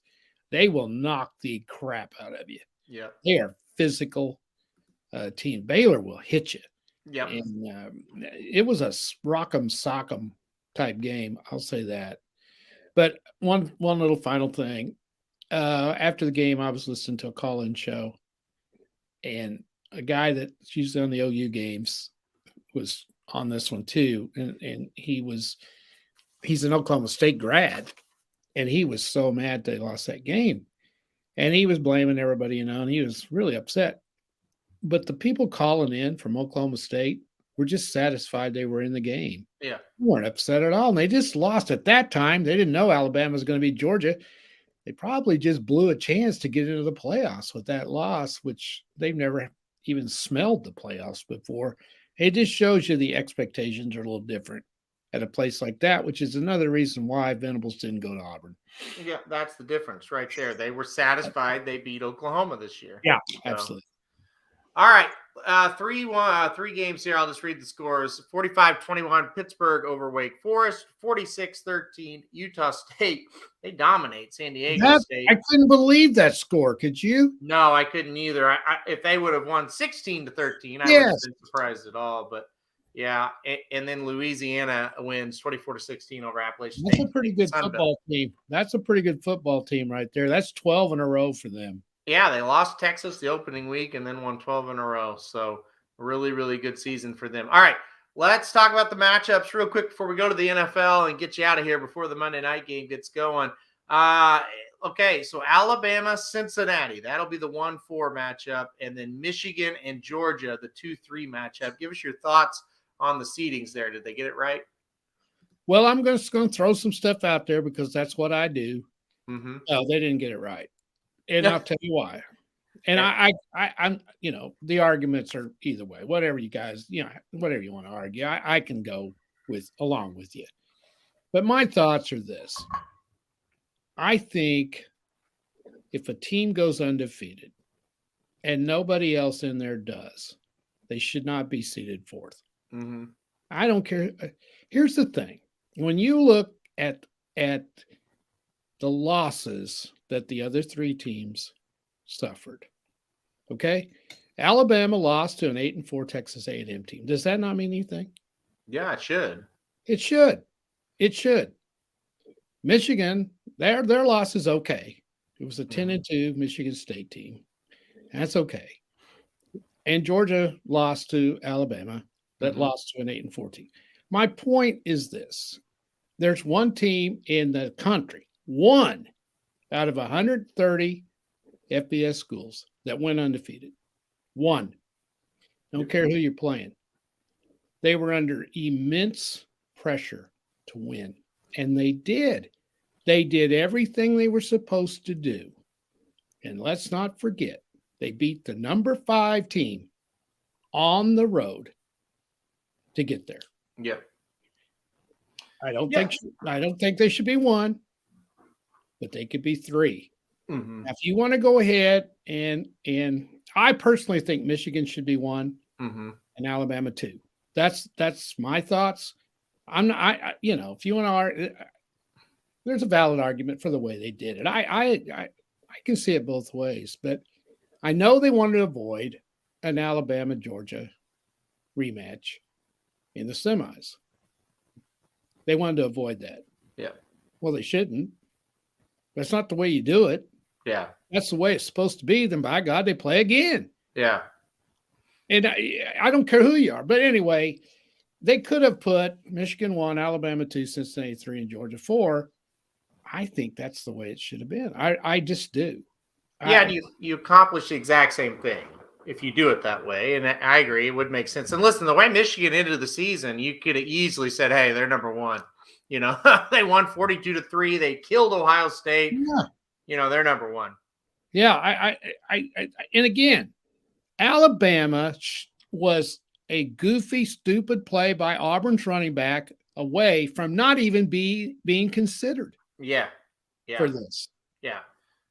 They will knock the crap out of you. Yeah. They are physical team. Baylor will hit you. Yeah. And it was a rock'em sock'em type game. I'll say that. But one little final thing. After the game, I was listening to a call-in show, and a guy that's usually on the OU games was on this one too. And he's an Oklahoma State grad, and he was so mad they lost that game. And he was blaming everybody, and he was really upset. But the people calling in from Oklahoma State were just satisfied they were in the game. Yeah. They weren't upset at all. And they just lost at that time. They didn't know Alabama was going to beat Georgia. They probably just blew a chance to get into the playoffs with that loss, which they've never even smelled the playoffs before. It just shows you the expectations are a little different at a place like that, which is another reason why Venables didn't go to Auburn. Yeah, that's the difference right there. They were satisfied they beat Oklahoma this year. Yeah, absolutely. All right. 3 games here. I'll just read the scores. 45-21, Pittsburgh over Wake Forest. 46-13, Utah State. They dominate San Diego State. I couldn't believe that score. Could you? No, I couldn't either. If they would have won 16-13, I wouldn't have been surprised at all. But yeah, and then Louisiana wins 24-16 over Appalachian State. That's a pretty good football team. That's a pretty good football team right there. That's 12 in a row for them. Yeah, they lost Texas the opening week and then won 12 in a row. So really, really good season for them. All right, let's talk about the matchups real quick before we go to the NFL and get you out of here before the Monday night game gets going. Okay, so Alabama, Cincinnati, that'll be the 1-4 matchup. And then Michigan and Georgia, the 2-3 matchup. Give us your thoughts on the seedings there. Did they get it right? Well, I'm just going to throw some stuff out there because that's what I do. Mm-hmm. No, they didn't get it right. And I'll tell you why. And I'm, the arguments are either way, whatever you guys, whatever you want to argue, I can go along with you. But my thoughts are this. I think if a team goes undefeated and nobody else in there does, they should not be seeded fourth. Mm-hmm. I don't care. Here's the thing. When you look at the losses that the other 3 teams suffered. Okay? Alabama lost to an 8-4 Texas A&M team. Does that not mean anything? Yeah, it should. It should. It should. Michigan, their loss is okay. It was a 10-2 Michigan State team. That's okay. And Georgia lost to Alabama that lost to an 8-4 team. My point is this. There's one team in the country, one out of 130 FBS schools that went undefeated. One. Don't care who you're playing. They were under immense pressure to win. And they did. They did everything they were supposed to do. And let's not forget, they beat the number 5 team on the road to get there. Yep. I don't think they should be 1. But they could be 3. Mm-hmm. Now, if you want to go ahead and I personally think Michigan should be 1 and Alabama 2. That's my thoughts. I'm not. If you want to argue, there's a valid argument for the way they did it. I can see it both ways, but I know they wanted to avoid an Alabama Georgia rematch in the semis. They wanted to avoid that. Yeah. Well, they shouldn't. That's not the way you do it. Yeah. That's the way it's supposed to be. Then, by God, they play again. Yeah. And I don't care who you are. But anyway, they could have put Michigan 1, Alabama 2, Cincinnati 3, and Georgia 4. I think that's the way it should have been. I just do. Yeah, you accomplished the exact same thing. if you do it that way. And I agree, it would make sense. And listen, the way Michigan ended the season, you could have easily said, hey, they're number one. You know, they won 42-3. They killed Ohio State. Yeah. You know, they're number one. Yeah. And again, Alabama was a goofy, stupid play by Auburn's running back away from not even being considered. Yeah. For this. Yeah.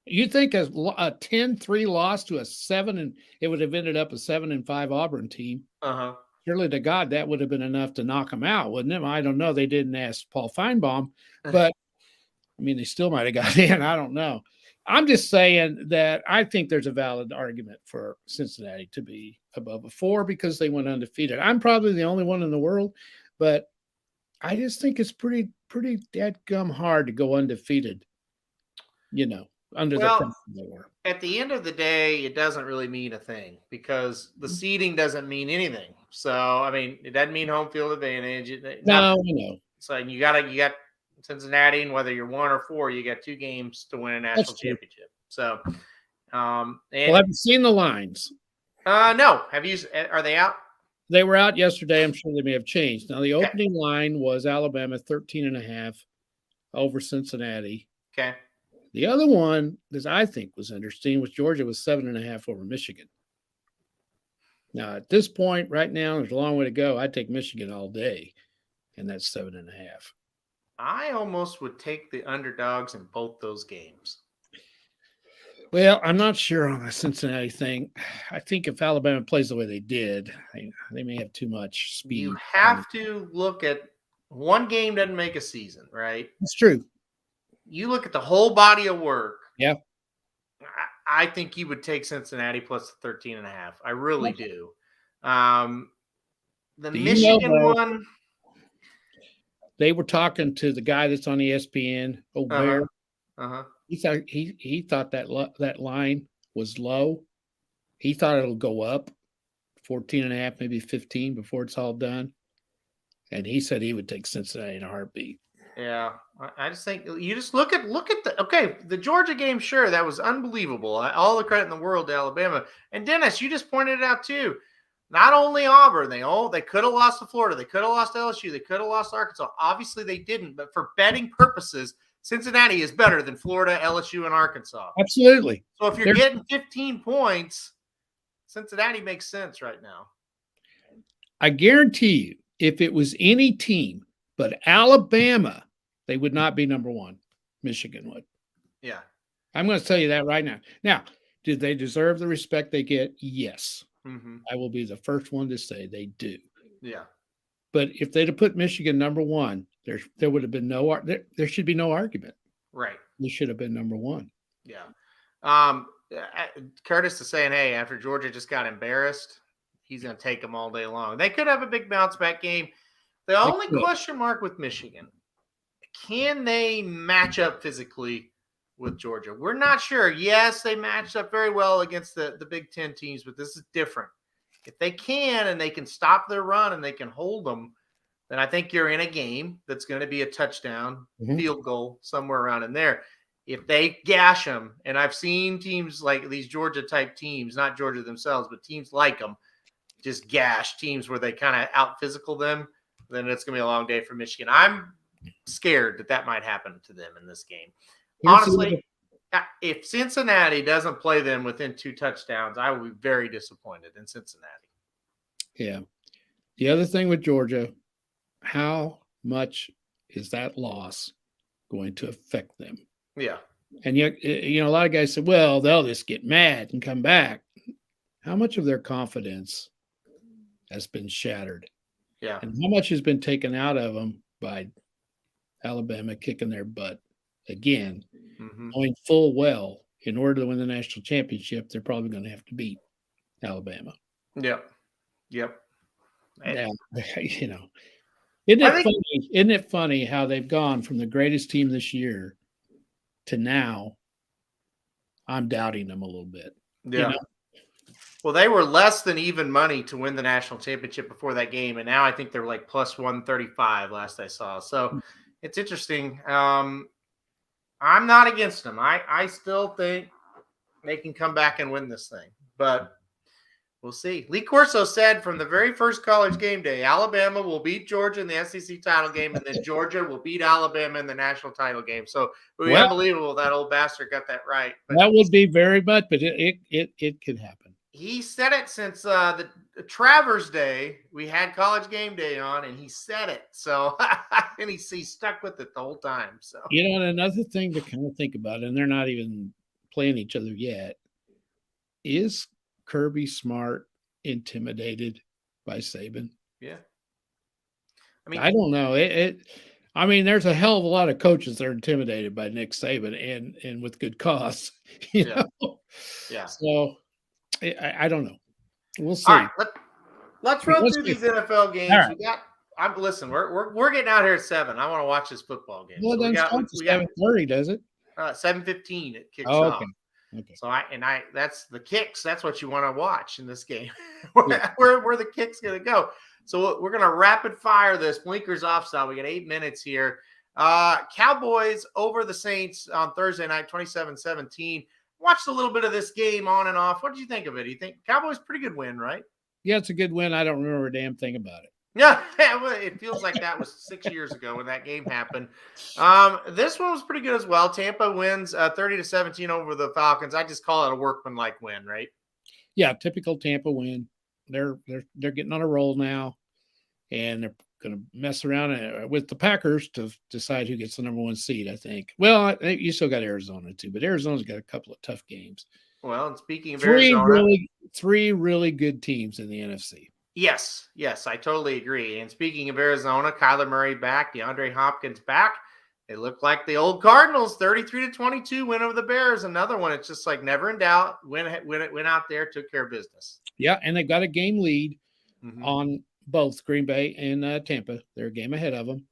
You think a 10-3 loss to a 7, and it would have ended up a 7-5 Auburn team. Uh-huh. Surely to God, that would have been enough to knock them out, wouldn't it? I don't know. They didn't ask Paul Feinbaum, but I mean, they still might have got in. I don't know. I'm just saying that I think there's a valid argument for Cincinnati to be above a 4 because they went undefeated. I'm probably the only one in the world, but I just think it's pretty dadgum hard to go undefeated, you know, under the pressure they were. At the end of the day, it doesn't really mean a thing because the seeding doesn't mean anything. So, I mean, it doesn't mean home field advantage. No, you know. So you got Cincinnati, and whether you're 1 or 4, you got 2 games to win a national championship. So, well, have you seen the lines? No. Are they out? They were out yesterday. I'm sure they may have changed. Now, the opening line was Alabama 13.5 over Cincinnati. Okay. The other one that I think was interesting was Georgia was 7.5 over Michigan. Now, at this point, right now, there's a long way to go. I'd take Michigan all day, and that's 7.5. I almost would take the underdogs in both those games. Well, I'm not sure on the Cincinnati thing. I think if Alabama plays the way they did, they may have too much speed. You have to look at one game doesn't make a season, right? That's true. You look at the whole body of work. Yeah. I think you would take Cincinnati plus the 13.5. I really do. The Michigan one. They were talking to the guy that's on ESPN, O'Bear. He thought that line was low. He thought it'll go up 14.5, maybe 15 before it's all done. And he said he would take Cincinnati in a heartbeat. Yeah, I just think you just look at the Georgia game. Sure, that was unbelievable. All the credit in the world to Alabama. And Dennis, you just pointed it out too. Not only Auburn, they could have lost to Florida, they could have lost to LSU, they could have lost to Arkansas. Obviously, they didn't. But for betting purposes, Cincinnati is better than Florida, LSU, and Arkansas. Absolutely. So if you're getting 15 points, Cincinnati makes sense right now. I guarantee you, if it was any team but Alabama, they would not be number 1. Michigan would. Yeah. I'm going to tell you that right now. Now, did they deserve the respect they get? Yes. Mm-hmm. I will be the first one to say they do. Yeah. But if they'd have put Michigan number 1, there would have been there should be no argument. Right. They should have been number 1. Yeah. Curtis is saying, hey, after Georgia just got embarrassed, he's going to take them all day long. They could have a big bounce back game. The only question mark with Michigan, can they match up physically with Georgia? We're not sure. Yes, they matched up very well against the Big Ten teams, but this is different. If they can and they can stop their run and they can hold them, then I think you're in a game that's going to be a touchdown, field goal, somewhere around in there. If they gash them, and I've seen teams like these Georgia-type teams, not Georgia themselves, but teams like them, just gash teams where they kind of out-physical them, then it's going to be a long day for Michigan. I'm scared that might happen to them in this game. Honestly, if Cincinnati doesn't play them within 2 touchdowns, I will be very disappointed in Cincinnati. Yeah. The other thing with Georgia, how much is that loss going to affect them? Yeah. And yet, a lot of guys say, well, they'll just get mad and come back. How much of their confidence has been shattered? Yeah. And how much has been taken out of them by Alabama kicking their butt again, knowing full well in order to win the national championship, they're probably going to have to beat Alabama. Yep. Now, isn't it funny how they've gone from the greatest team this year to now I'm doubting them a little bit. Yeah. Well, they were less than even money to win the national championship before that game, and now I think they're like plus 135 last I saw. So it's interesting. I'm not against them. I still think they can come back and win this thing. But We'll see. Lee Corso said from the very first college game day, Alabama will beat Georgia in the SEC title game, and then Georgia will beat Alabama in the national title game. So it would be unbelievable that old bastard got that right. But that would be very much, but it could happen. He said it since the Travers Day. We had college game day on, and he said it. So and he stuck with it the whole time. So and another thing to kind of think about, and they're not even playing each other yet, is Kirby Smart intimidated by Saban? Yeah. I don't know. There's a hell of a lot of coaches that are intimidated by Nick Saban and with good cause. You know? Yeah. So I don't know. We'll see. All right, let's run through these NFL games. Right. Listen, we're getting out here at 7. I want to watch this football game. Well, so we got 7:30, does it? 7:15 it kicks off. Okay. So that's the kicks. That's what you want to watch in this game. where the kicks going to go. So we're going to rapid fire this. Blinkers offside. We got 8 minutes here. Cowboys over the Saints on Thursday night, 27-17. Watched a little bit of this game on and off. What did you think of it? You think Cowboys pretty good win, right? Yeah, it's a good win. I don't remember a damn thing about it. Yeah, it feels like that was 6 years ago when that game happened. This one was pretty good as well. Tampa wins 30-17 over the Falcons. I just call it a workmanlike win, right? Yeah, typical Tampa win. They're getting on a roll now, and they're going to mess around with the Packers to decide who gets the number 1 seed, I think. Well, you still got Arizona too, but Arizona's got a couple of tough games. Well, and speaking of Arizona, three really good teams in the NFC. Yes, I totally agree. And speaking of Arizona, Kyler Murray back, DeAndre Hopkins back. They look like the old Cardinals, 33-22 win over the Bears. Another one. It's just like never in doubt. Went out there, took care of business. Yeah, and they got a game lead on both Green Bay and Tampa. They're a game ahead of them.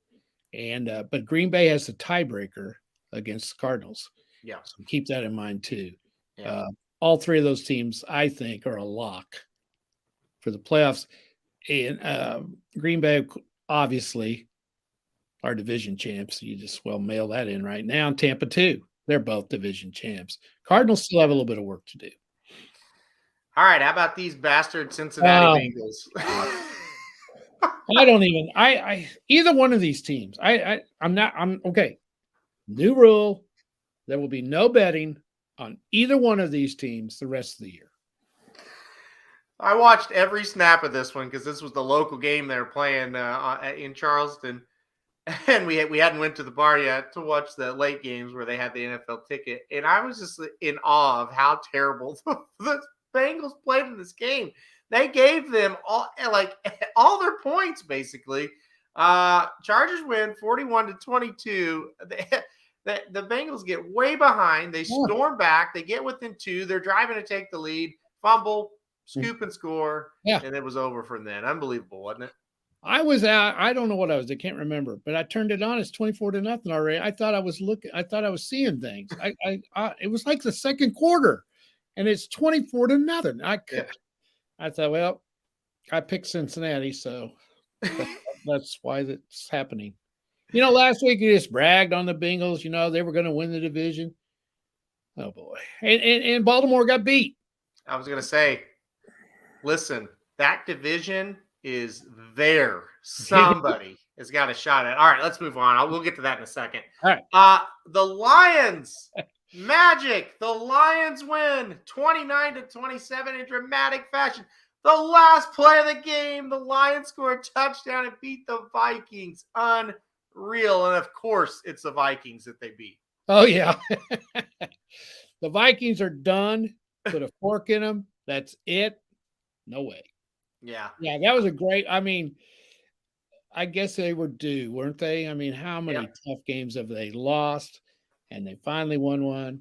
And but Green Bay has the tiebreaker against the Cardinals. Yeah. So keep that in mind too. Yeah. All 3 of those teams, I think, are a lock for the playoffs. And Green Bay, obviously, are division champs. You just mail that in right now. And Tampa too. They're both division champs. Cardinals still have a little bit of work to do. All right. How about these bastard Cincinnati Bengals? Either one of these teams. I'm okay. New rule. There will be no betting on either one of these teams the rest of the year. I watched every snap of this one because this was the local game they were playing in Charleston. And we hadn't went to the bar yet to watch the late games where they had the NFL ticket. And I was just in awe of how terrible the Bengals played in this game. They gave them all their points, basically. Chargers win 41-22. The Bengals get way behind. They storm back. They get within 2. They're driving to take the lead. Fumble, scoop and score. Yeah. And it was over from then. Unbelievable, wasn't it? I was out. I don't know what I was. I can't remember, but I turned it on. It's 24-0 already. I thought I was seeing things. It was like the second quarter, and it's 24-0. I thought, well, I picked Cincinnati, so that's why that's happening. Last week you just bragged on the Bengals. They were going to win the division. Oh boy, and Baltimore got beat. I was going to say, listen, that division is there. Somebody has got a shot at. All right, let's move on. We'll get to that in a second. All right. The Lions, Magic. The Lions win 29-27 in dramatic fashion. The last play of the game, the Lions score a touchdown and beat the Vikings. Unreal. And of course, it's the Vikings that they beat. Oh, yeah. The Vikings are done. Put a fork in them. That's it. No way. Yeah. Yeah, that was a great. I guess they were due, weren't they? How many tough games have they lost? And they finally won one.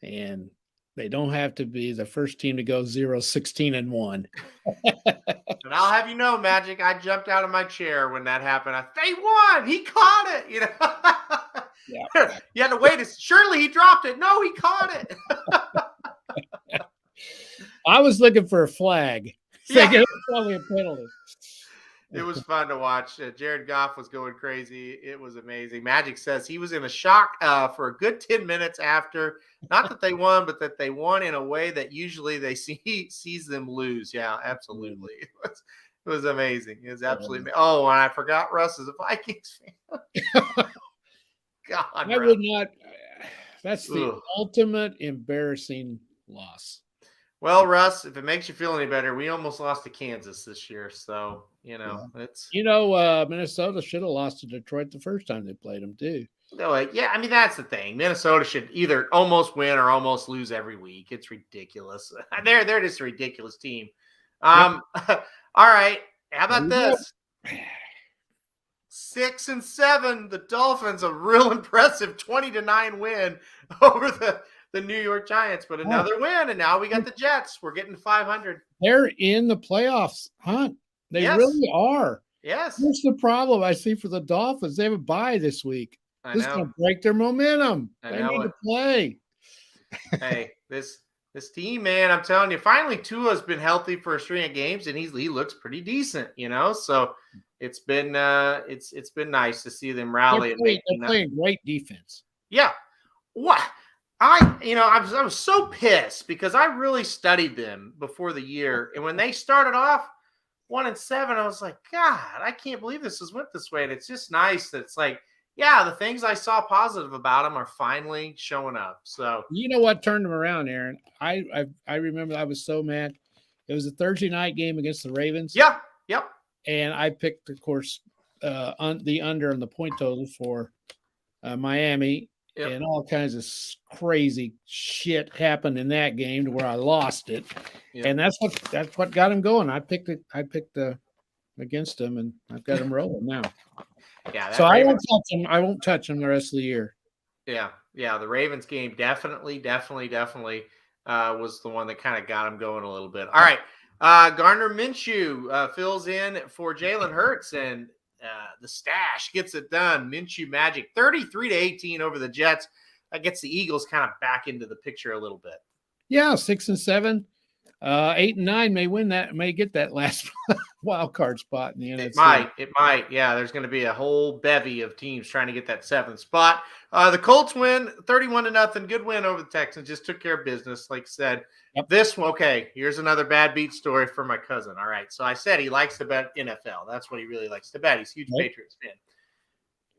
And they don't have to be the first team to go 0-16-1. And I'll have you know, Magic, I jumped out of my chair when that happened. They won. He caught it. Yeah. You had to wait. Surely he dropped it. No, he caught it. I was looking for a flag. It was probably a penalty. It was fun to watch. Jared Goff was going crazy. It was amazing. Magic says he was in a shock for a good 10 minutes after. Not that they won, but that they won in a way that usually they sees them lose. Yeah, absolutely. It was amazing. It was absolutely. Oh, and I forgot Russ is a Vikings fan. God, I would not. That's the ultimate embarrassing loss. Well, Russ, if it makes you feel any better, we almost lost to Kansas this year. So, it's. Minnesota should have lost to Detroit the first time they played them, too. No, yeah, I mean, that's the thing. Minnesota should either almost win or almost lose every week. It's ridiculous. They're just a ridiculous team. All right. How about this? 6-7. The Dolphins, a real impressive 20-9 win over the New York Giants, but another win, and now we got the Jets. We're getting 500. They're in the playoffs hunt. They really are. Yes. Here's the problem I see for the Dolphins. They have a bye this week. This is going to break their momentum. They need to play. Hey, this team, man, I'm telling you, finally Tua's been healthy for a string of games, and he looks pretty decent, So it's been nice to see them rally. They're playing great defense. Yeah. What? I was so pissed because I really studied them before the year, and when they started off 1-7, I was like, God, I can't believe this has went this way. And it's just nice that it's like, yeah, the things I saw positive about them are finally showing up. So you know what turned them around, Aaron? I remember I was so mad. It was a Thursday night game against the Ravens. Yeah. Yep. And I picked, of course, the under on the point total for Miami. Yep. And all kinds of crazy shit happened in that game to where I lost it. Yep. And that's what got him going. I picked against him, and I've got him rolling now. Yeah. So I won't touch him the rest of the year. Yeah. Yeah. The Ravens game definitely was the one that kind of got him going a little bit. All right. Gardner Minshew fills in for Jalen Hurts, and the stash gets it done. Minshew Magic 33-18 over the Jets. That gets the Eagles kind of back into the picture a little bit. Yeah, 6-7. 8-9 may get that last wild card spot in the NFC. It might. Yeah, there's going to be a whole bevy of teams trying to get that 7th spot. The Colts win 31-0. Good win over the Texans. Just took care of business, like I said. Yep. This one, okay, here's another bad beat story for my cousin. All right, so I said he likes to bet NFL. That's what he really likes to bet. He's a huge Patriots fan.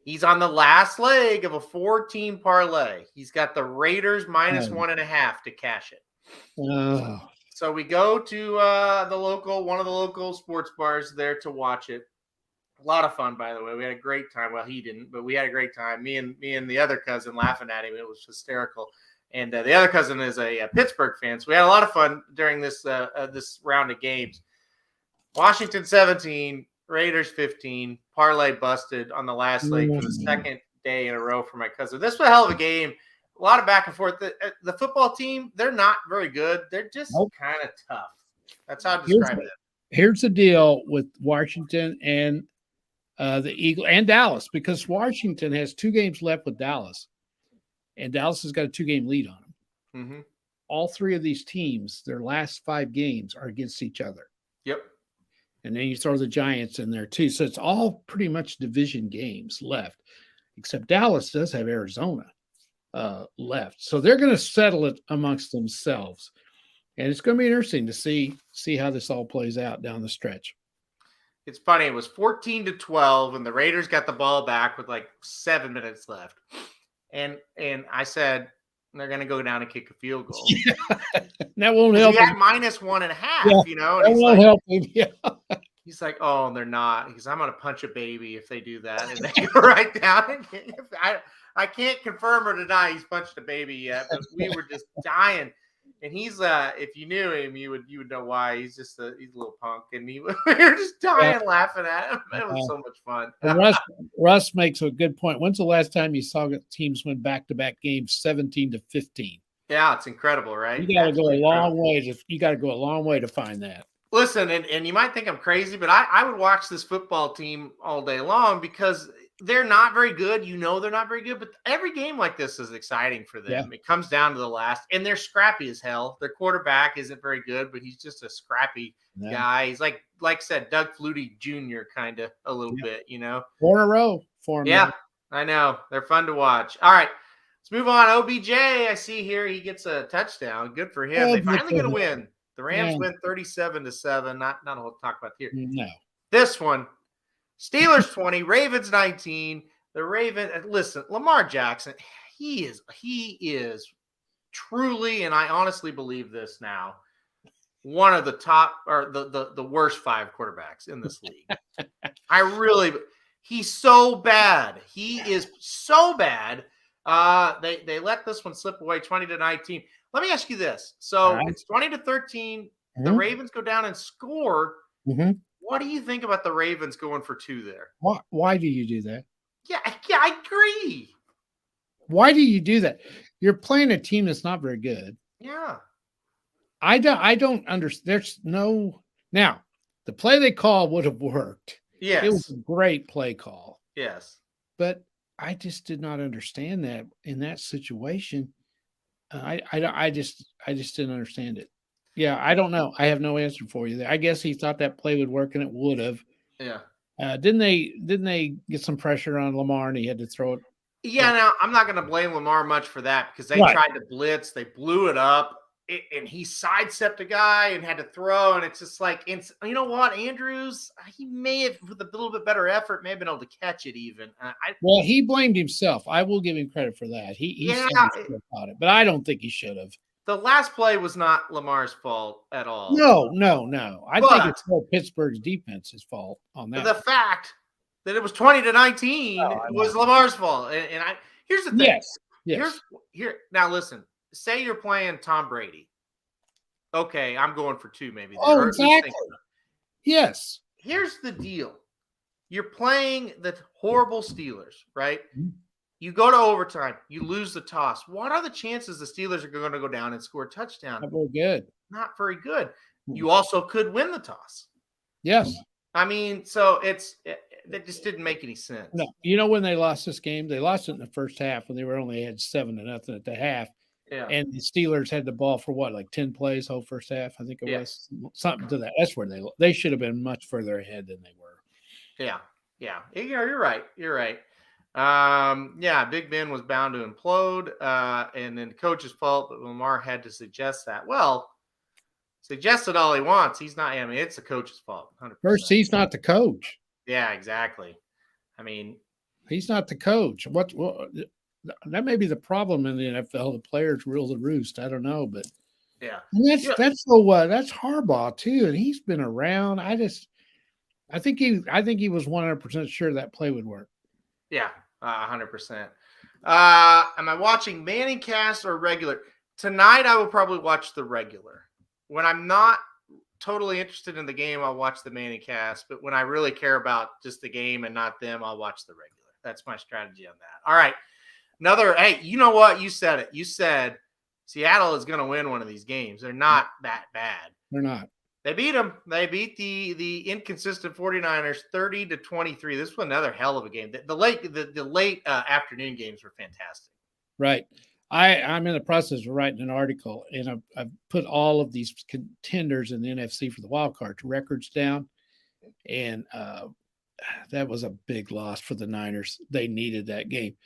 He's on the last leg of a 4-team parlay. He's got the Raiders minus 1.5 to cash it. Oh. So we go to one of the local sports bars there to watch it. A lot of fun, by the way. We had a great time. Well, he didn't, but we had a great time. Me and the other cousin laughing at him. It was hysterical. And the other cousin is a Pittsburgh fan. So we had a lot of fun during this round of games. Washington 17, Raiders 15. Parlay busted on the last leg for the second day in a row for my cousin. This was a hell of a game. A lot of back and forth. The football team, they're not very good. They're just kind of tough. That's how I describe it. Here's the deal with Washington and the Eagles and Dallas, because Washington has 2 games left with Dallas, and Dallas has got a 2-game lead on them. Mm-hmm. All 3 of these teams, their last 5 games are against each other. Yep. And then you throw the Giants in there too. So it's all pretty much division games left, except Dallas does have Arizona left. So they're going to settle it amongst themselves. And it's going to be interesting to see how this all plays out down the stretch. It's funny. It was 14-12, and the Raiders got the ball back with like 7 minutes left. And I said, they're going to go down and kick a field goal. Yeah. That won't help. He had minus 1.5, and that won't help him. Yeah. He's like, oh, they're not. Because I'm going to punch a baby if they do that. And they go right down. I can't confirm or deny he's punched a baby yet, but we were just dying. And he's if you knew him, you would know why. He's just he's a little punk, and we were just dying laughing at him. It was so much fun. Russ makes a good point. When's the last time you saw teams win back-to-back games 17-15? Yeah, it's incredible, right? You got to go a long way. You got to go a long way to find that. Listen, and you might think I'm crazy, but I would watch this football team all day long because they're not very good. They're not very good, but every game like this is exciting for them. Yeah. It comes down to the last, and they're scrappy as hell. Their quarterback isn't very good, but he's just a scrappy guy. He's like I said, Doug Flutie Jr. kind of a little bit, 4 in a row for him. Yeah, I know. They're fun to watch. All right, let's move on. OBJ, I see here he gets a touchdown. Good for him. They finally get a win. The Rams win 37-7. Not a whole talk about here. No. This one. Steelers 20, Ravens 19. The Ravens, listen, Lamar Jackson, he is truly, and I honestly believe this now, one of the top or the worst 5 quarterbacks in this league. He's so bad. He is so bad. They let this one slip away 20-19. Let me ask you this. So it's 20-13. Mm-hmm. The Ravens go down and score. Mm-hmm. What do you think about the Ravens going for 2 there? Why do you do that? Yeah, I agree. Why do you do that? You're playing a team that's not very good. Yeah. I don't understand. There's no now. The play they called would have worked. Yes. It was a great play call. Yes. But I just did not understand that in that situation. I just didn't understand it. Yeah, I don't know. I have no answer for you there. I guess he thought that play would work, and it would have. Yeah. Didn't they get some pressure on Lamar, and he had to throw it? Yeah. Now I'm not going to blame Lamar much for that because they tried to blitz, they blew it up, and he sidestepped a guy and had to throw, and it's just like, you know what, Andrews, he may have with a little bit better effort, may have been able to catch it even. Well, he blamed himself. I will give him credit for that. He said about it, but I don't think he should have. The last play was not Lamar's fault at all. No. I think it's more Pittsburgh's defense's fault on that. The fact that it was 20-19 was Lamar's fault. And here's the thing. Yes. Here now listen, say you're playing Tom Brady. Okay, I'm going for 2 maybe. Oh, exactly. Yes. Here's the deal. You're playing the horrible Steelers, right? Mm-hmm. You go to overtime. You lose the toss. What are the chances the Steelers are going to go down and score a touchdown? Not very good. Not very good. You also could win the toss. Yes. I mean, so it just didn't make any sense. No. You know when they lost this game? They lost it in the first half when they only had 7-0 at the half. Yeah. And the Steelers had the ball for 10 plays whole first half. I think it was something to that. That's where they should have been much further ahead than they were. Yeah. You're right. Big Ben was bound to implode, and then the coach's fault, but Lamar had to suggest that. Well, suggested all he wants. He's not. I mean, it's the coach's fault. 100%. First, he's not the coach. Yeah, exactly. I mean, he's not the coach. What that may be the problem in the NFL. The players rule the roost. I don't know, but yeah, and that's Harbaugh too, and he's been around. I think he was 100% sure that play would work. Yeah, 100%. Am I watching Manning cast or regular? Tonight, I will probably watch the regular. When I'm not totally interested in the game, I'll watch the Manning cast. But when I really care about just the game and not them, I'll watch the regular. That's my strategy on that. All right. Hey, you know what? You said it. You said Seattle is going to win one of these games. They're not that bad. They're not. They beat them. They beat the inconsistent 49ers 30-23. This was another hell of a game. The late afternoon games were fantastic. Right. I'm in the process of writing an article, and I've put all of these contenders in the NFC for the wild card records down, and that was a big loss for the Niners. They needed that game.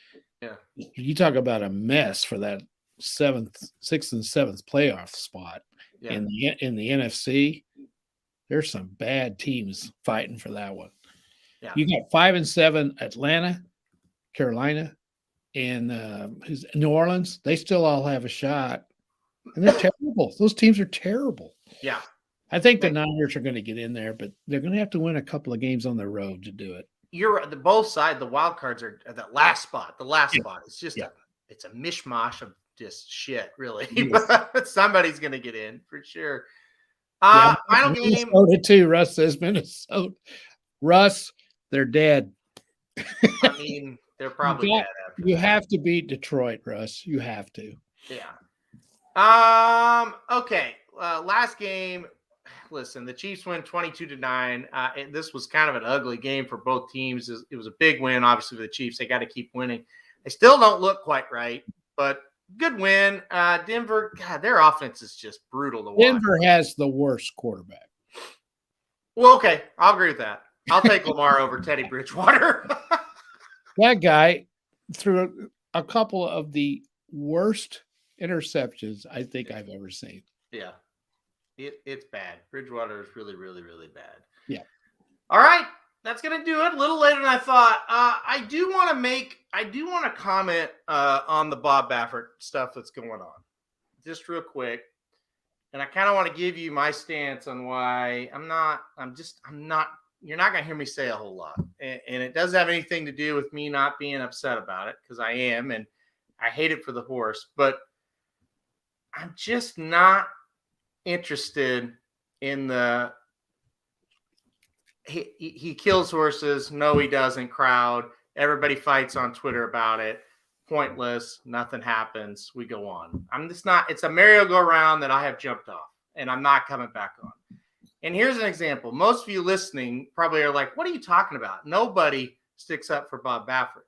Yeah. You talk about a mess for that 6th and 7th playoff spot. Yeah. In the NFC, there's some bad teams fighting for that one. Yeah. You got 5-7 Atlanta, Carolina, and New Orleans. They still all have a shot, and they're terrible. Those teams are terrible. Yeah, I think the Niners are going to get in there, but they're going to have to win a couple of games on the road to do it. You're right. Both sides. The wild cards are the last spot. The last spot. It's just it's a mishmash of just shit, really. But somebody's going to get in for sure. Final game. Minnesota too. Russ says Minnesota. Russ, they're dead. I mean, they're probably dead. You have to beat Detroit, Russ. You have to. Yeah. Okay. Last game. listen, the Chiefs win 22-9. This was kind of an ugly game for both teams. It was a big win, obviously, for the Chiefs. They got to keep winning. They still don't look quite right, but good win. Denver, God, their offense is just brutal to watch. Denver has the worst quarterback. Well, okay, I'll agree with that. I'll take Lamar over Teddy Bridgewater. That guy threw a couple of the worst interceptions I think I've ever seen. Yeah, it's bad. Bridgewater is really, really, really bad. Yeah. All right, that's gonna do it. A little later than I thought. I do want to comment on the Bob Baffert stuff that's going on, just real quick. And I kind of want to give you my stance on why I'm not. You're not going to hear me say a whole lot. And it doesn't have anything to do with me not being upset about it, because I am, and I hate it for the horse. But I'm just not interested in the he kills horses. No, he doesn't crowd. Everybody fights on Twitter about it. Pointless. Nothing happens. We go on. I'm just not. It's a merry-go-round that I have jumped off, and I'm not coming back on. And here's an example. Most of you listening probably are like, what are you talking about? Nobody sticks up for Bob Baffert.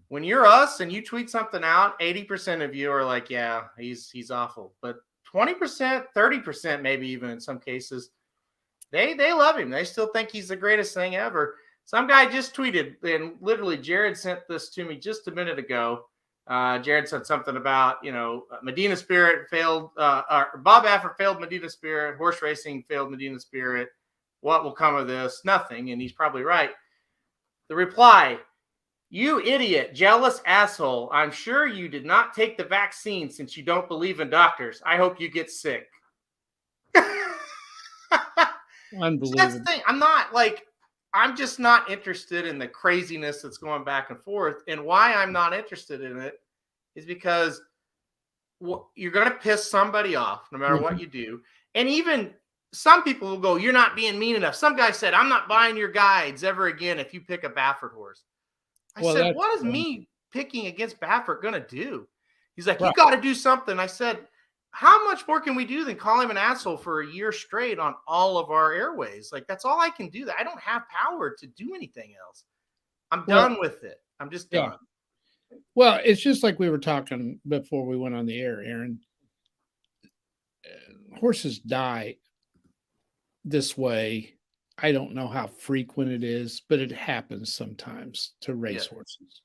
When you're us and you tweet something out, 80% of you are like, yeah, he's awful. But 20%, 30%, maybe even in some cases, they love him. They still think he's the greatest thing ever. Some guy just tweeted, and literally Jared sent this to me just a minute ago. Jared said something about, Medina Spirit failed, Bob Baffert failed Medina Spirit, horse racing failed Medina Spirit. What will come of this? Nothing. And he's probably right. The reply, you idiot, jealous asshole. I'm sure you did not take the vaccine since you don't believe in doctors. I hope you get sick. Unbelievable. That's the thing. I'm just not interested in the craziness that's going back and forth. And why I'm not interested in it is because you're going to piss somebody off no matter what you do. And even some people will go, you're not being mean enough. Some guy said, I'm not buying your guides ever again if you pick a Baffert horse. I said, what is me picking against Baffert going to do? He's like, you got to do something. I said, how much more can we do than call him an asshole for a year straight on all of our airways? Like, that's all I can do. I don't have power to do anything else. I'm done with it. I'm just done. Well, it's just like we were talking before we went on the air, Aaron. Horses die this way. I don't know how frequent it is, but it happens sometimes to race horses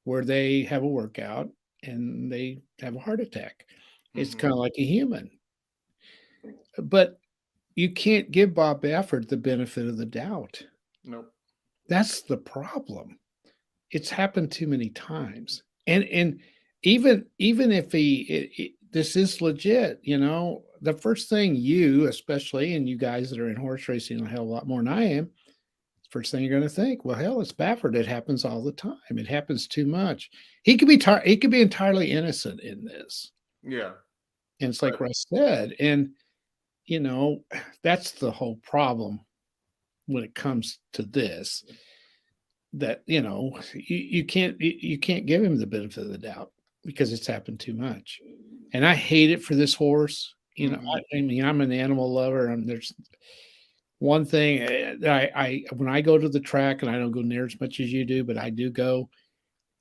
where they have a workout and they have a heart attack. It's kind of like a human. But you can't give Bob Baffert the benefit of the doubt. Nope. That's the problem. It's happened too many times. And even if this is legit, the first thing you, especially, and you guys that are in horse racing a hell of a lot more than I am, first thing you're going to think, well, hell, it's Baffert. It happens all the time. It happens too much. He could be entirely innocent in this. Yeah. And it's like Russ said, and that's the whole problem when it comes to this. That you can't give him the benefit of the doubt because it's happened too much, and I hate it for this horse. I mean, I'm an animal lover, and there's one thing that I when I go to the track, and I don't go near as much as you do, but I do go.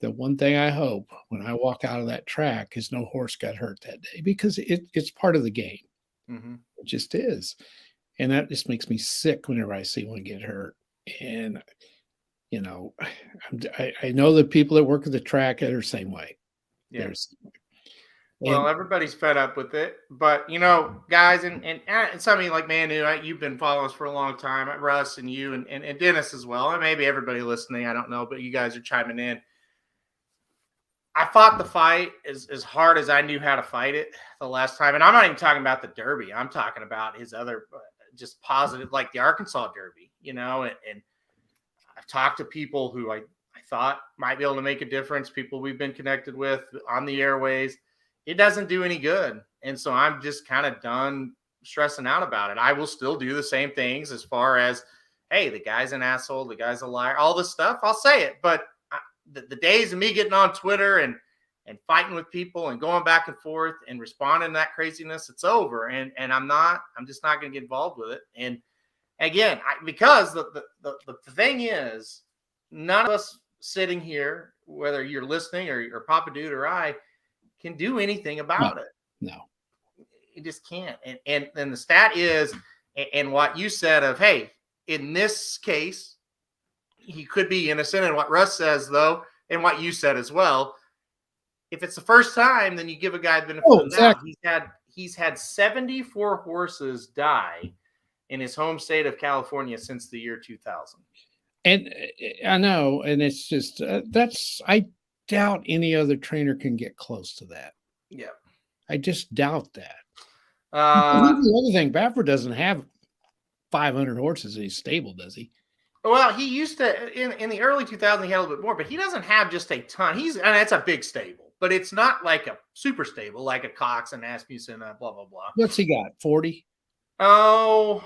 The one thing I hope when I walk out of that track is no horse got hurt that day, because it's part of the game. It just is. And that just makes me sick whenever I see one get hurt. And, I know the people that work at the track are the same way. Yeah. Well, everybody's fed up with it. But, guys, and some of you like Manu, you've been following us for a long time. Russ and you and Dennis as well. And maybe everybody listening, I don't know, but you guys are chiming in. I fought the fight as hard as I knew how to fight it the last time. And I'm not even talking about the Derby. I'm talking about his other just positive, like the Arkansas Derby, and I've talked to people who I thought might be able to make a difference, people we've been connected with on the airways. It doesn't do any good. And so I'm just kind of done stressing out about it. I will still do the same things as far as, hey, the guy's an asshole, the guy's a liar, all this stuff. I'll say it. But the days of me getting on Twitter and and fighting with people and going back and forth and responding to that craziness, it's over. And I'm just not going to get involved with it. And again, because the thing is, none of us sitting here, whether you're listening or Papa Dude or I, can do anything about it. No. You just can't. And the stat is, and what you said of, hey, in this case, he could be innocent. And what Russ says, though, and what you said as well, if it's the first time, then you give a guy the benefit of the doubt. He's had 74 horses die in his home state of California since the year 2000. And I know, and it's just I doubt any other trainer can get close to that. Yeah, I just doubt that. The other thing, Baffert doesn't have 500 horses in his stable, does he? Well, he used to in the early 2000s. He had a little bit more, but he doesn't have just a ton. And it's a big stable, but it's not like a super stable like a Cox and Asmussen, blah blah blah. What's he got? 40? Oh,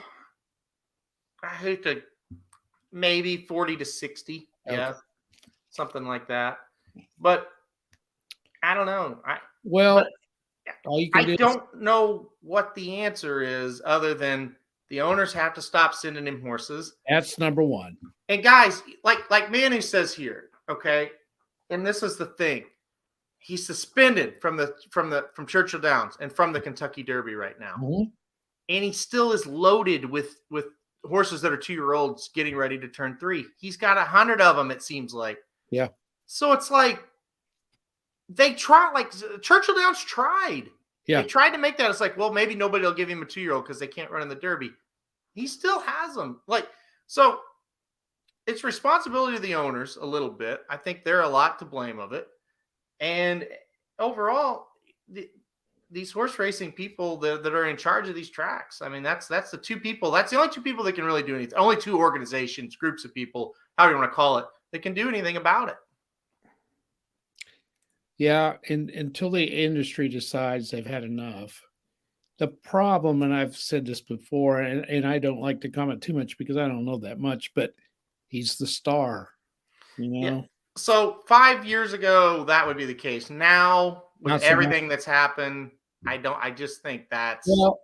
I hate to maybe 40 to 60. Okay. Yeah, something like that. But I don't know. I don't know what the answer is other than the owners have to stop sending him horses. That's number one. And guys, like Manu says here, okay, and this is the thing. He's suspended from Churchill Downs and from the Kentucky Derby right now. Mm-hmm. And he still is loaded with horses that are 2-year-olds getting ready to turn 3. He's got 100 of them, it seems like. Yeah. So it's like they try, like Churchill Downs tried. Yeah. They tried to make that. It's like, well, maybe nobody will give him a 2-year-old because they can't run in the Derby. He still has them. So it's responsibility of the owners a little bit. I think they're a lot to blame of it. And overall, these horse racing people that are in charge of these tracks, I mean, that's the two people. That's the only two people that can really do anything. Only two organizations, groups of people, however you want to call it, that can do anything about it. Yeah, and until the industry decides they've had enough. The problem, and I've said this before, and I don't like to comment too much because I don't know that much, but he's the star, you know? Yeah. So 5 years ago, that would be the case. Now, with everything that's happened, I just think that's... Well,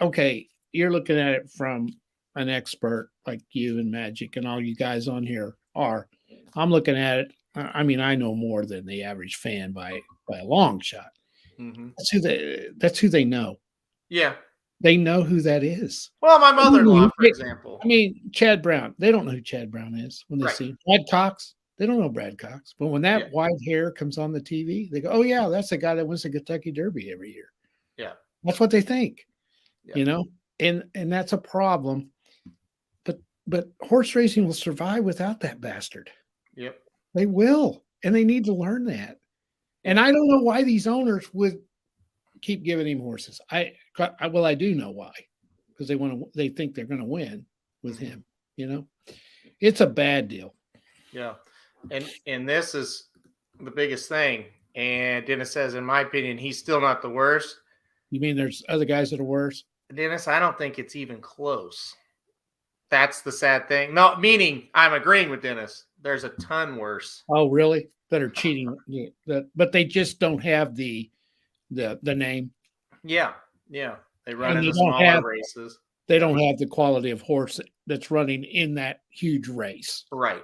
okay, you're looking at it from an expert like you and Magic and all you guys on here are. I'm looking at it, I mean, I know more than the average fan by a long shot. Mm-hmm. That's who they know. Yeah. They know who that is. Well, my mother-in-law, for example. I mean, Chad Brown. They don't know who Chad Brown is when they see him. Brad Cox. They don't know Brad Cox. But when that white hair comes on the TV, they go, oh, yeah, that's the guy that wins the Kentucky Derby every year. Yeah. That's what they think, you know? And that's a problem. But horse racing will survive without that bastard. Yep. They will. And they need to learn that. And I don't know why these owners would keep giving him horses. I do know why. Because they think they're going to win with him, you know? It's a bad deal. Yeah. And this is the biggest thing. And Dennis says, in my opinion, he's still not the worst. You mean there's other guys that are worse? Dennis, I don't think it's even close. That's the sad thing. No, meaning I'm agreeing with Dennis. There's a ton worse. Oh, really? That are cheating. But they just don't have the name. Yeah. Yeah. They run in the smaller races. They don't have the quality of horse that's running in that huge race. Right.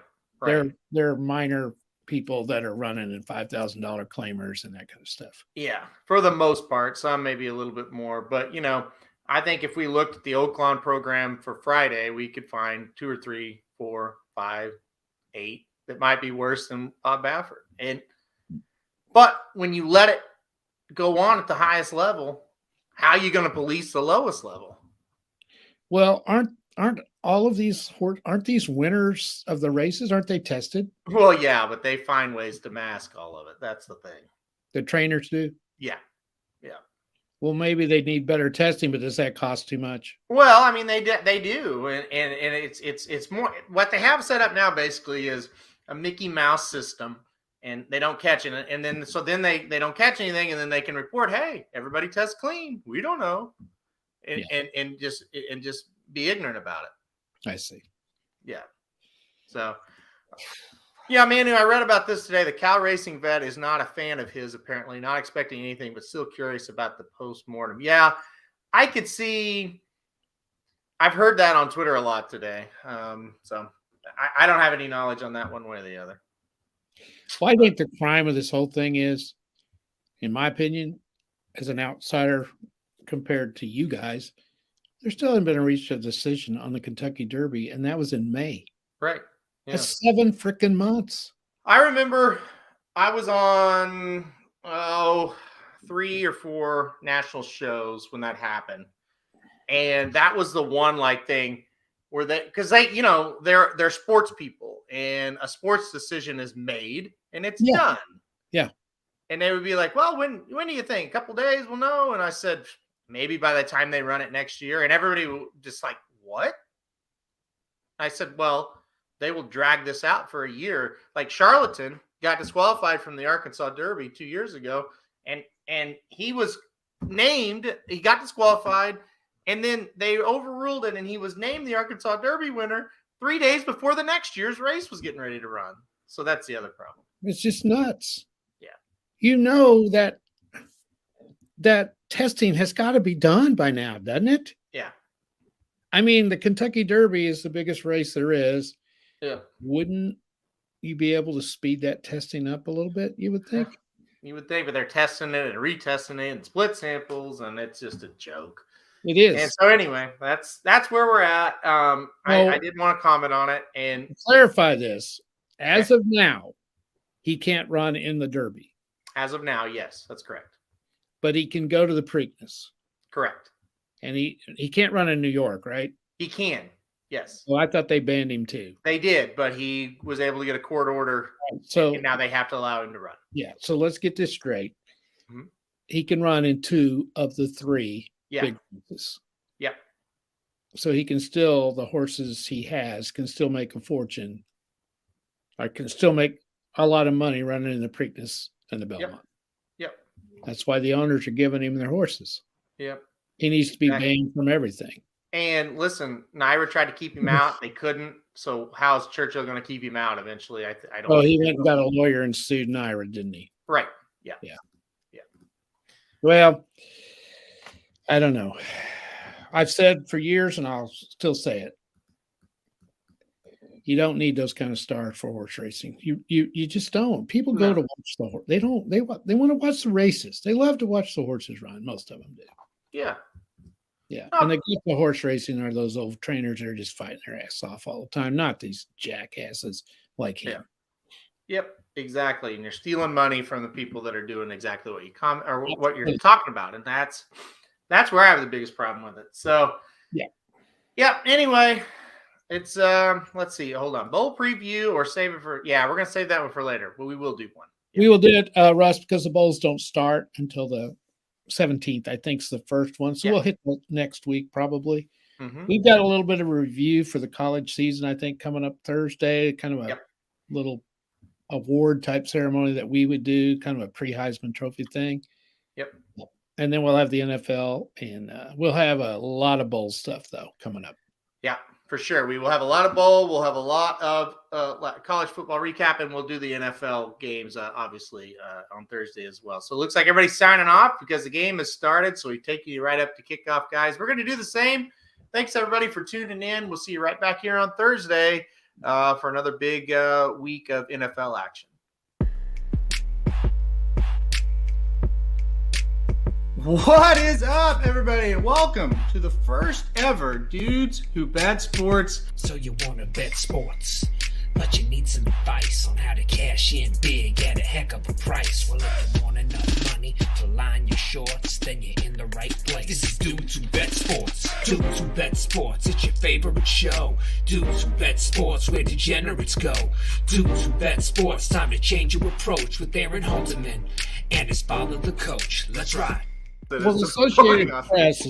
They're minor people that are running in $5,000 claimers and that kind of stuff. Yeah, for the most part. Some maybe a little bit more. But, you know, I think if we looked at the Oaklawn program for Friday, we could find 2 or 3, 4, 5, 8 that might be worse than Baffert. But when you let it go on at the highest level, how are you going to police the lowest level? Well, aren't all of these winners of the races? Aren't they tested? Well, yeah, but they find ways to mask all of it. That's the thing. The trainers do? Yeah. Yeah. Well, maybe they need better testing, but does that cost too much? Well, I mean, they do. And it's more what they have set up now basically is a Mickey Mouse system, and they don't catch it. And then they don't catch anything, and then they can report, hey, everybody tests clean. We don't know. And just be ignorant about it. I see. Yeah. So Yeah, Manu, I read about this today. The Cal Racing vet is not a fan of his, apparently, not expecting anything, but still curious about the post-mortem. Yeah, I could see. I've heard that on Twitter a lot today. So I don't have any knowledge on that one way or the other. Well, I think the crime of this whole thing is, in my opinion, as an outsider compared to you guys, there still hasn't been reached a decision on the Kentucky Derby, and that was in May. Right. Yeah. That's 7 freaking months. I remember I was on 3 or 4 national shows when that happened. And that was the one thing where because they're sports people, and a sports decision is made and it's done. Yeah. And they would be like, well, when do you think? A couple days? We'll know. And I said, maybe by the time they run it next year. And everybody just like, what? I said, well, they will drag this out for a year. Like Charlatan got disqualified from the Arkansas Derby 2 years ago. And he was named, he got disqualified. And then they overruled it, and he was named the Arkansas Derby winner 3 days before the next year's race was getting ready to run. So that's the other problem. It's just nuts. Yeah. You know that testing has got to be done by now, doesn't it? Yeah. I mean, the Kentucky Derby is the biggest race there is. Yeah. Wouldn't you be able to speed that testing up a little bit, you would think? Yeah. You would think, but they're testing it and retesting it and split samples, and it's just a joke. It is. And so anyway, that's where we're at. I did want to comment on it and clarify this. As of now, he can't run in the Derby. As of now, yes, that's correct. But he can go to the Preakness. Correct. And he can't run in New York, right? He can. Yes. Well, I thought they banned him too. They did, but he was able to get a court order. So and now they have to allow him to run. Yeah. So let's get this straight. Mm-hmm. He can run in 2 of the 3 big races. Yeah. So he can still, the horses he has can still make a fortune. I can still make a lot of money running in the Preakness and the Belmont. Yep. That's why the owners are giving him their horses. Yep. He needs to be banned from everything. And listen, Naira tried to keep him out. They couldn't. So how's Churchill going to keep him out eventually? I don't. Oh, he went and got a lawyer and sued Naira, didn't he? Right. Yeah. Yeah. Well, I don't know. I've said for years, and I'll still say it. You don't need those kind of stars for horse racing. You just don't. People go to watch the horse. They don't. They want to watch the races. They love to watch the horses run. Most of them do. Yeah. Yeah. And they get the horse racing are those old trainers that are just fighting their ass off all the time, not these jackasses like him. Yep, exactly. And you're stealing money from the people that are doing exactly what you what you're talking about. And that's where I have the biggest problem with it. So anyway, it's let's see, hold on. Bowl preview or save it for we're gonna save that one for later, but we will do one. Yeah. We will do it, Russ, because the bowls don't start until the 17th, I think, is the first one. So we'll hit next week probably. Mm-hmm. We've got a little bit of a review for the college season, I think, coming up Thursday, kind of a little award type ceremony that we would do, kind of a pre-Heisman Trophy thing. Yep. And then we'll have the NFL, and we'll have a lot of bowl stuff, though, coming up. Yeah, for sure. We will have a lot of bowl. We'll have a lot of college football recap, and we'll do the NFL games, obviously, on Thursday as well. So it looks like everybody's signing off because the game has started. So we take you right up to kickoff, guys. We're going to do the same. Thanks, everybody, for tuning in. We'll see you right back here on Thursday for another big week of NFL action. What is up, everybody, and welcome to the first ever Dudes Who Bet Sports. So you want to bet sports, but you need some advice on how to cash in big at a heck of a price. Well, if you want enough money to line your shorts, then you're in the right place. This is Dudes Who Bet Sports. Dudes Who Bet Sports, it's your favorite show. Dudes Who Bet Sports, where degenerates go. Dudes Who Bet Sports, time to change your approach with Aaron Halterman and his father, the coach. Let's ride. Well, the Associated Press is